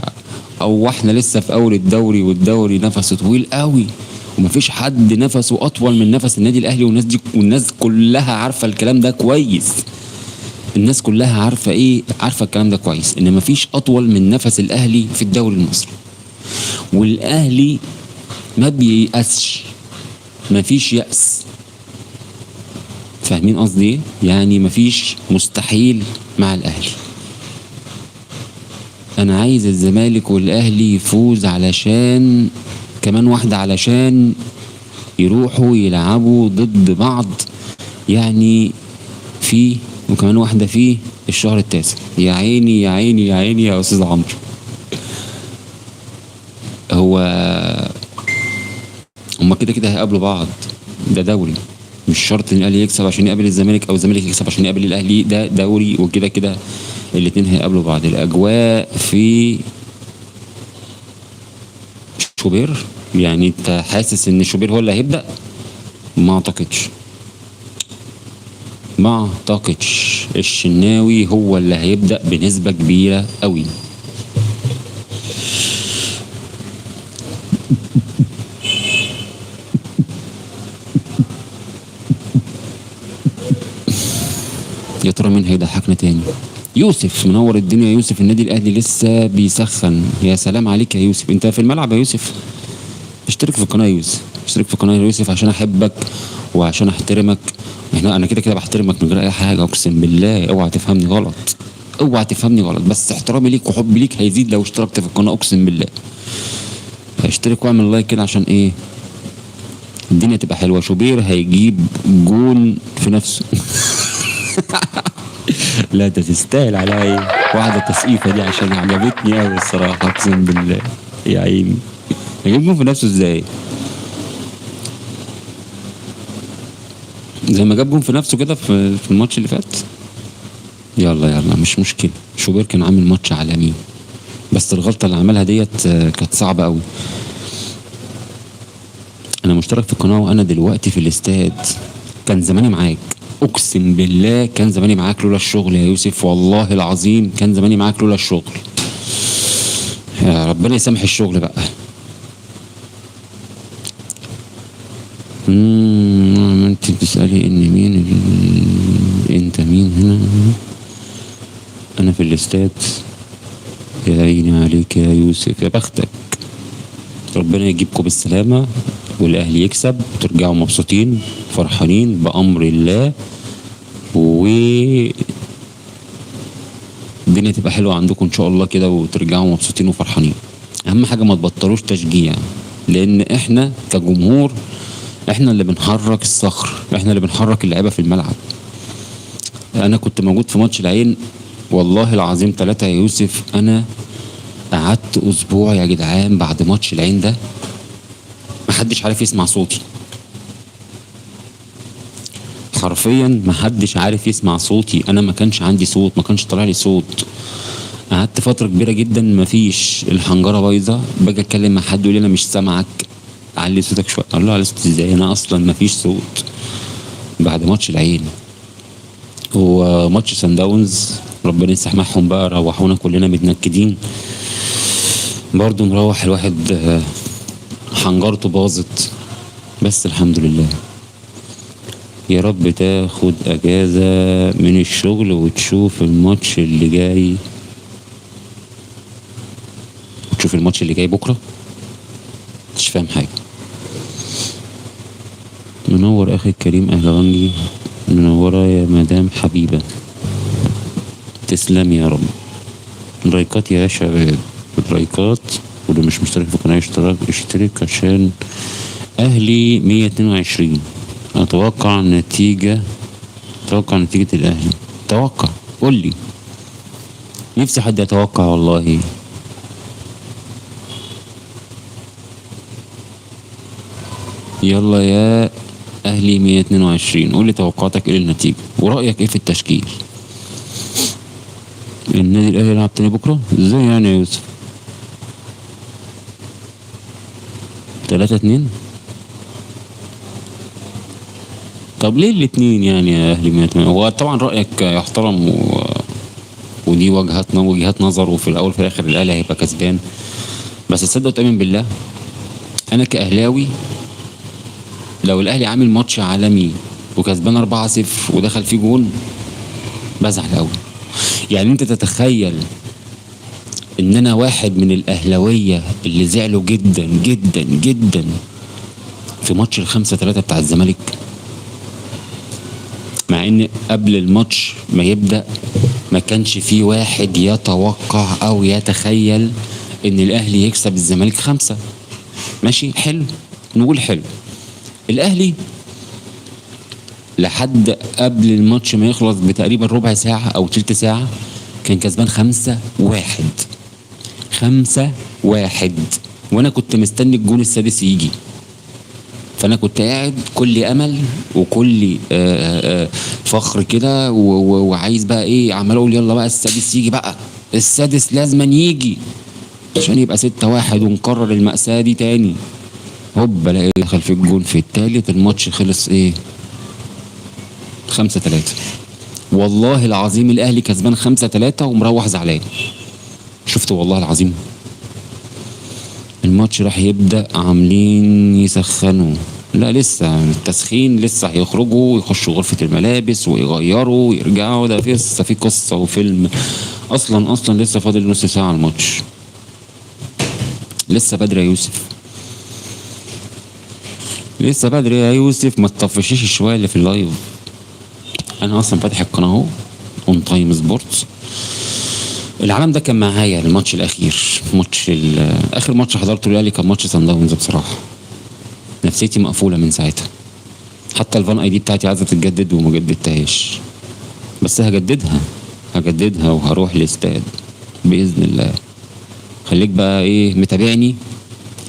او احنا لسه في اول الدوري والدوري نفسه طويل قوي ومفيش حد نفسه اطول من نفس النادي الاهلي، والناس كلها عارفه الكلام ده كويس. الناس كلها عارفه عارفه الكلام ده كويس، ان مفيش اطول من نفس الاهلي في الدوري المصري. والاهلي ما بييأسش، مفيش يأس. فاهمين قصدي ايه؟ يعني مفيش مستحيل مع الاهلي. انا عايز الزمالك والاهلي يفوز علشان كمان واحدة، علشان يروحوا يلعبوا ضد بعض يعني في، وكمان واحدة في الشهر التاسع. يا عيني يا عيني يا عيني يا استاذ عمرو. هو هما كده كده هيقابلوا بعض، ده دوري، مش شرط ان الاهلي يكسب عشان يقابل الزمالك او الزمالك يكسب عشان يقابل الاهلي، ده دوري وكده كده الاتنين هيقابلوا بعض. الاجواء في شوبير، يعني انت حاسس ان شوبير هو اللي هيبدأ؟ ما اعتقدش، ما اعتقدش. الشناوي هو اللي هيبدأ بنسبة كبيرة قوي. يا ترى مين هيضحكنا تاني؟ يوسف منور الدنيا. يوسف النادي الاهلي لسه بيسخن. يا سلام عليك يا يوسف، انت في الملعب يا يوسف. اشترك في القناه يا يوسف، اشترك في القناه يا يوسف عشان احبك وعشان احترمك. انا كده كده بحترمك من غير اي حاجه، اقسم بالله. اوعى تفهمني غلط، اوعى تفهمني غلط، بس احترامي ليك وحبي ليك هيزيد لو اشتركت في القناه، اقسم بالله. اشترك واعمل لايك كده عشان الدنيا تبقى حلوه. شوبير هيجيب جون في نفسه. لا ده تستاهل عليا واحده تسقيفه دي، عشان عجبتني قوي الصراحه، اقسم بالله. يا عيني، هيجيب جون في نفسه ازاي؟ زي ما جاب جون في نفسه كده في الماتش اللي فات. يلا مش مشكله. شوبير كان عامل ماتش عالمي، بس الغلطه اللي عملها ديت كانت صعبه قوي. انا مشترك في القناه وانا دلوقتي في الاستاد. كان زماني معاك، اقسم بالله كان زماني معاك لولا الشغل يا يوسف، والله العظيم كان زماني معاك لولا الشغل. يا ربنا يسامح الشغل بقى. انت بتسألي ان انت مين هنا؟ انا في الاستاد. يا عيني عليك يا يوسف، يا بختك. ربنا يجيبكم بالسلامة والاهلي يكسب وترجعوا مبسوطين فرحانين بامر الله، الدنيا تبقى حلوه عندكم ان شاء الله كده، وترجعوا مبسوطين وفرحانين. اهم حاجه ما تبطلوش تشجيع، لان احنا كجمهور احنا اللي بنحرك الصخر، احنا اللي بنحرك اللعيبه في الملعب. انا كنت موجود في ماتش العين والله العظيم 3 يا يوسف. انا قعدت اسبوع يا جدعان بعد ماتش العين ده محدش عارف يسمع صوتي، حرفيا محدش عارف يسمع صوتي. انا ما كانش عندي صوت، ما كانش طالع لي صوت. قعدت فتره كبيره جدا مفيش، الحنجره بايظه، باجي اتكلم مع حد يقول لي انا مش سامعك، علي صوتك شويه. اقول له علي صوتي ازاي؟ انا اصلا مفيش صوت. بعد ماتش العين وماتش سان داونز، ربنا يسامحهم بقى، روحونا كلنا متنكدين برضه. مروح الواحد حنجرته باظت، بس الحمد لله. يا رب تاخد اجازة من الشغل وتشوف الماتش اللي جاي، وتشوف الماتش اللي جاي بكرة. مش فاهم حاجة. منور اخي الكريم اهل غنجي، منورة يا مدام حبيبة، تسلم يا رب. لايكات يا شباب، لايكات. واللي مش مشترك في القناة اشترك عشان اهلي 122. اتوقع نتيجة الاهلي. توقع، قول لي. نفسي حد يتوقع والله. يلا يا اهلي 122، قول لي توقعاتك ايه للنتيجه ورايك ايه في التشكيل. النادي الاهلي يلعب تاني بكره ازاي يعني يا يوسف؟ 3-2. طب ليه الاتنين يعني يا اهلي 108؟ هو طبعا رايك يحترم ودي وجهات نظر، وفي الاول وفي الاخر الاهلي هيبقى كسبان. بس تصدق وتؤمن بالله، انا كاهلاوي لو الاهلي عامل ماتش عالمي وكسبان 4-0 ودخل فيه جون بزعل قوي. يعني انت تتخيل ان انا واحد من الاهلاويه اللي زعلوا جدا جدا جدا في ماتش ال5-3 بتاع الزمالك، مع ان قبل الماتش ما يبدأ ما كانش في واحد يتوقع او يتخيل ان الاهلي يكسب الزمالك 5. ماشي حلو، نقول حلو. الاهلي لحد قبل الماتش ما يخلص بتقريبا ربع ساعة او تلت ساعة كان كسبان 5-1. 5-1 وانا كنت مستني الجون السادس يجي. فانا كنت قاعد كل امل وكل فخر كده وعايز بقى ايه، عمال اقول يلا بقى السادس يجي بقى، السادس لازما يجي عشان يبقى 6-1 ونكرر المأساة دي تاني. هوب بلاقي دخل في الجون في التالت، الماتش خلص ايه 5-3. والله العظيم الاهلي كسبان 5-3 ومروح زعلان. شفت والله العظيم الماتش راح يبدأ عاملين يسخنوا، لا لسه التسخين، لسه هيخرجوا ويخشوا غرفة الملابس ويغيروا ويرجعوا، ده لسه في قصة وفيلم. اصلا لسه فاضل نص ساعة على الماتش، لسه بدري يا يوسف، لسه بدري يا يوسف، ما تطفشيش الشوية اللي في اللايف. انا اصلا فاتح القناة اهو، اون تايم سبورتس. العالم ده كان معايا الماتش الاخير، اخر ماتش حضرته الاهلي كان ماتش صن داونز. بصراحه نفسيتي مقفوله من ساعتها، حتى الفان اي دي بتاعتي عايزه تتجدد وما جددتهاش، بس هجددها وهروح الاستاد باذن الله. خليك بقى ايه متابعني،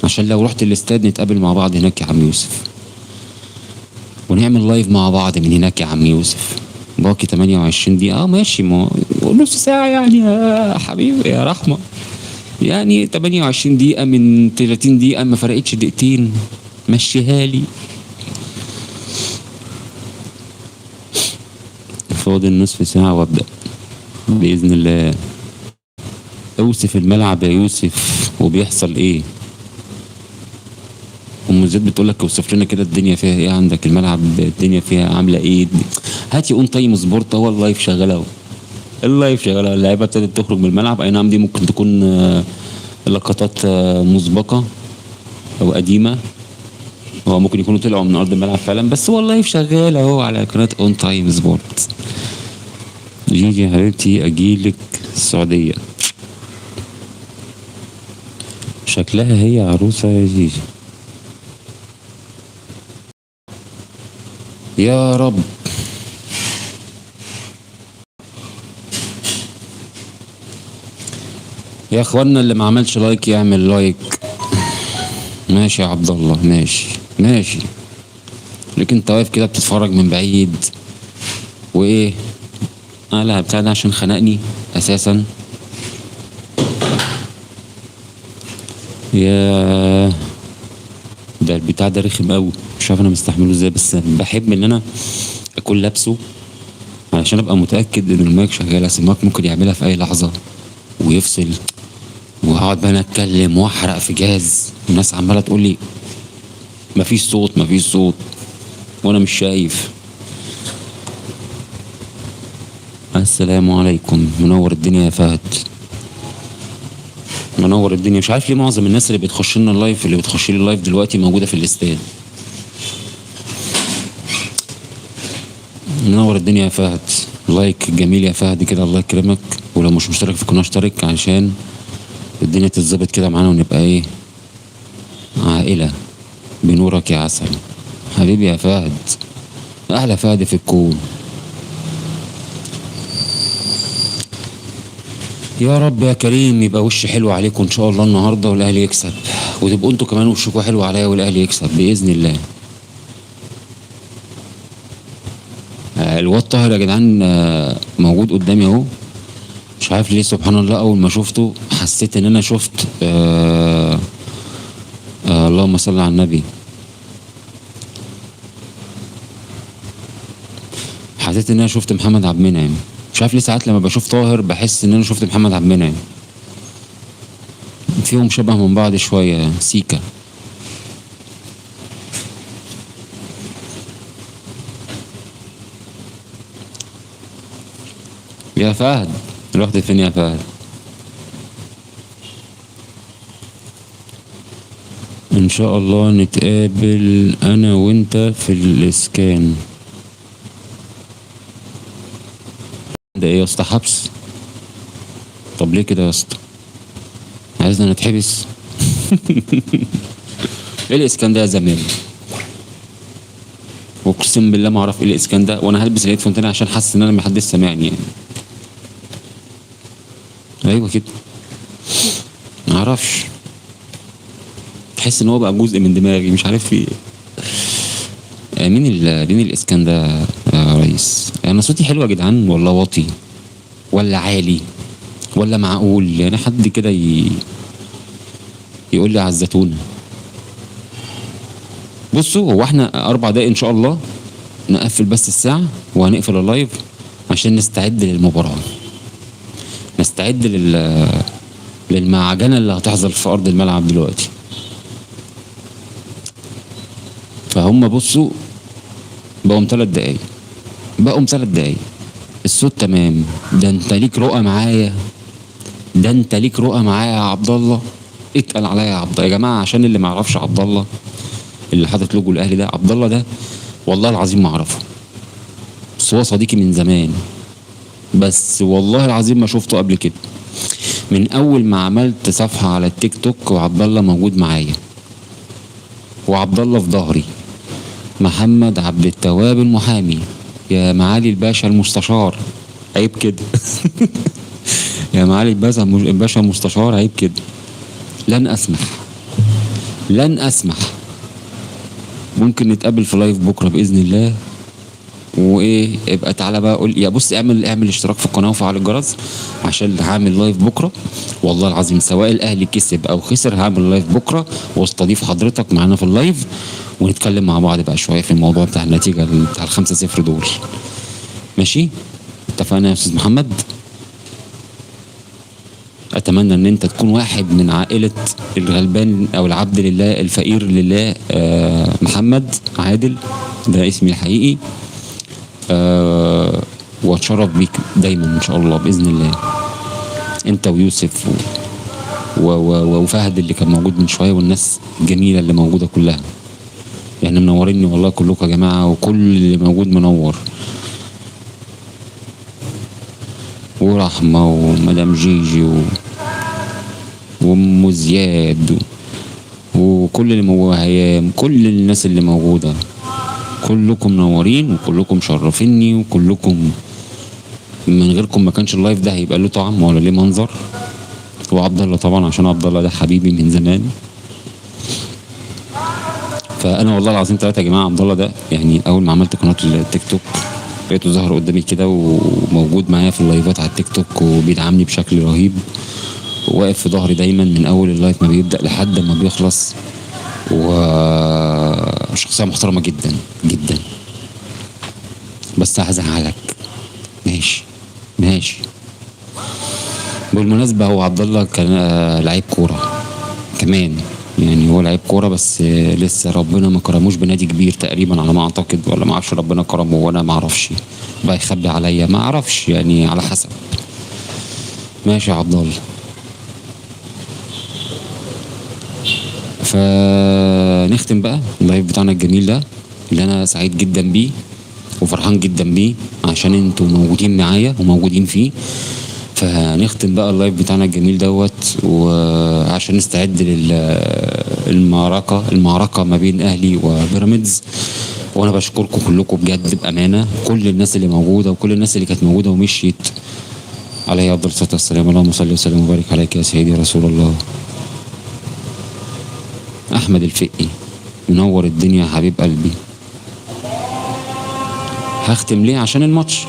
عشان لو رحت الاستاد نتقابل مع بعض هناك يا عم يوسف، ونعمل لايف مع بعض من هناك يا عم يوسف. باقي 28 دقيقة ماشي، ما نص ساعة يعني يا حبيبي يا رحمة، يعني 28 دقيقة من 30 دقيقة ما فرقتش دقيقتين، مشيها لي. فاضل نصف ساعة وابدأ بإذن الله. اوصف الملعب يا يوسف وبيحصل ايه. ام زيد بتقول لك اوصف لنا كده الدنيا فيها ايه عندك، الملعب الدنيا فيها عامله ايه. هاتي اون تايم سبورت، هو اللايف شغال اهو، اللايف شغال، اللعيبه ابتدت تخرج من الملعب. اي نعم دي ممكن تكون لقطات مسبقه او قديمه، هو ممكن يكونوا طلعوا من ارض الملعب فعلا، بس هو اللايف شغال اهو على قناه اون تايم سبورت. جيجي يا حبيبتي اجيلك السعوديه، شكلها هي عروسه يا جيجي. يا رب. يا اخوانا اللي ما عملش لايك يعمل لايك. ماشي يا عبد الله، ماشي لكن انت واقف كده بتتفرج من بعيد وايه. لا بتاع ده عشان خنقني اساسا. يا ده البتاع ده رخم قوي، مش عارف انا مستحمله ازاي، بس بحب ان انا اكون لابسه علشان ابقى متاكد ان المايك شغال. اصل المايك ممكن يعملها في اي لحظه ويفصل، وهقعد بقى انا اتكلم واحرق في جاز، الناس عماله تقول لي مفيش صوت وانا مش شايف. السلام عليكم، منور الدنيا يا فهد، منور الدنيا. مش عارف ليه معظم الناس اللي بتخش لنا اللايف، اللي بتخش لي اللايف دلوقتي موجوده في الاستاد. منور الدنيا يا فهد، لايك جميل يا فهد كده، الله يكرمك. ولو مش مشترك في القناه اشترك عشان الدنيا تتظبط كده معانا ونبقى ايه عائله. بنورك يا عسل حبيبي يا فهد، احلى فهد في الكون. يا رب يا كريم يبقى وش حلو عليكم ان شاء الله النهارده والاهلي يكسب، وتبقوا انتوا كمان وشكوا حلو عليا والاهلي يكسب باذن الله. الواد طاهر يا جدعان موجود قدامي اهو. مش عارف ليه سبحان الله اول ما شفته حسيت ان انا شفت اللهم صل على النبي. حسيت ان انا شفت محمد عبد المنعم. مش عارف ليه ساعات لما بشوف طاهر بحس ان انا شفت محمد عبد المنعم. فيهم شبه من بعض شويه سيكا. يا فهد رحت فين يا فهد؟ ان شاء الله نتقابل انا وانت في الاسكان. ده ايه يا اسطى حبس؟ طب ليه كده يا اسطى؟ عايزنا نتحبس؟ ايه الاسكان ده يا زمان؟ واقسم بالله ما اعرف ايه الاسكان ده، وانا هلبس الهيدفون تاني عشان حاسس ان انا محدش سامعني يعني. ايوه كده. ما اعرفش، تحس ان هو بقى جزء من دماغي مش عارف في ايه. مين الاسكان ده يا ريس؟ انا صوتي حلو يا جدعان ولا واطي ولا عالي ولا معقول؟ يعني حد كده يقول لي على الزتونه. بصوا هو احنا 4 دقايق ان شاء الله نقفل بس الساعه وهنقفل اللايف عشان نستعد للمباراه، نستعد للمعجنه اللي هتحصل في ارض الملعب دلوقتي. فهم بصوا بقوا 3 دقايق، بقوا 3 دقايق. الصوت تمام. ده انت ليك رؤى معايا، ده انت ليك رؤى معايا يا عبد الله. اتقل عليا يا عبد الله يا جماعه، عشان اللي ما يعرفش عبد الله اللي حاطط لوجو الاهلي ده. عبد الله ده والله العظيم ما اعرفه، بس هو صديقي من زمان، بس والله العظيم ما شفته قبل كده. من اول ما عملت صفحه على التيك توك وعبد الله موجود معايا، وعبد الله في ظهري. محمد عبد التواب المحامي، يا معالي الباشا المستشار، عيب كده. يا معالي الباشا المستشار، عيب كده. لن اسمح، لن اسمح. ممكن نتقابل في لايف بكره باذن الله. وايه ابقى تعالى بقى قول يا بص، اعمل اشتراك في القناه وفعل الجرس عشان هعمل لايف بكره. والله العظيم سواء الاهلي كسب او خسر هعمل لايف بكره واستضيف حضرتك معانا في اللايف ونتكلم مع بعض بقى شويه في الموضوع بتاع النتيجه بتاع ال5-0 دول. ماشي؟ اتفقنا يا استاذ محمد؟ اتمنى ان انت تكون واحد من عائله الغلبان او العبد لله الفقير لله. محمد عادل ده اسمي الحقيقي. واتشرف بيك دايما ان شاء الله باذن الله، انت ويوسف وفهد اللي كان موجود من شويه والناس الجميله اللي موجوده كلها. يعني منوريني والله كلكم يا جماعه، وكل اللي موجود منور. ورحمه ومدام جيجي وام زياد وكل اللي موجود، هيام، كل الناس اللي موجوده، كلكم منورين وكلكم مشرفيني وكلكم. من غيركم ما كانش اللايف ده هيبقى له طعم ولا ليه منظر. وعبد الله طبعا عشان عبد الله ده حبيبي من زمان. فانا والله العظيم 3 يا جماعه، عبد الله ده يعني اول ما عملت قناه التيك توك لقيته ظهر قدامي كده وموجود معايا في اللايفات على التيك توك وبيدعمني بشكل رهيب، وواقف في ظهري دايما من اول اللايف ما بيبدا لحد ما بيخلص. وشخصيه محترمه جدا جدا. بس هزعلك. ماشي. بالمناسبه هو عبد الله كان لعيب كوره كمان، يعني هو لعيب كوره بس لسه ربنا ما كرموش بنادي كبير تقريبا على ما اعتقد، ولا ما اعرفش ربنا كرمه وانا ما اعرفش بقى، يخبي عليا ما اعرفش يعني على حسب. ماشي يا عبد الله. فنختم بقى اللايف بتاعنا الجميل ده اللي انا سعيد جدا بيه وفرحان جدا بيه عشان انتوا موجودين معايا وموجودين فيه. فنختم بقى اللايف بتاعنا الجميل دوت وعشان نستعد المعركة ما بين اهلي وبيراميدز. وانا بشكركم كلكم بجد بامانه، كل الناس اللي موجوده وكل الناس اللي كانت موجوده ومشيت. عليه افضل الصلاه والسلام. اللهم صل وسلم وبارك عليك يا سيدي رسول الله. احمد الفقي منور الدنيا حبيب قلبي. هختم ليه؟ عشان الماتش.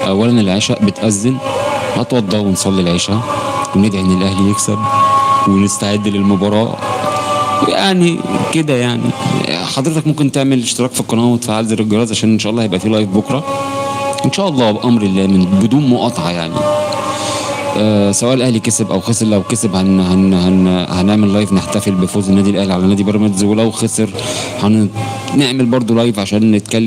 اولا العشاء بتأذن، هتوضى ونصلي العشاء وندعي ان الاهلي يكسب ونستعد للمباراة يعني كده يعني. حضرتك ممكن تعمل اشتراك في القناة وتفعل زر الجرس عشان ان شاء الله هيبقى في لايف بكرة ان شاء الله بأمر الله من بدون مقاطعة يعني. سواء الاهلي كسب او خسر، لو كسب هنعمل لايف نحتفل بفوز النادي الاهلي على نادي بيراميدز، ولو خسر هنعمل برضو لايف عشان نتكلم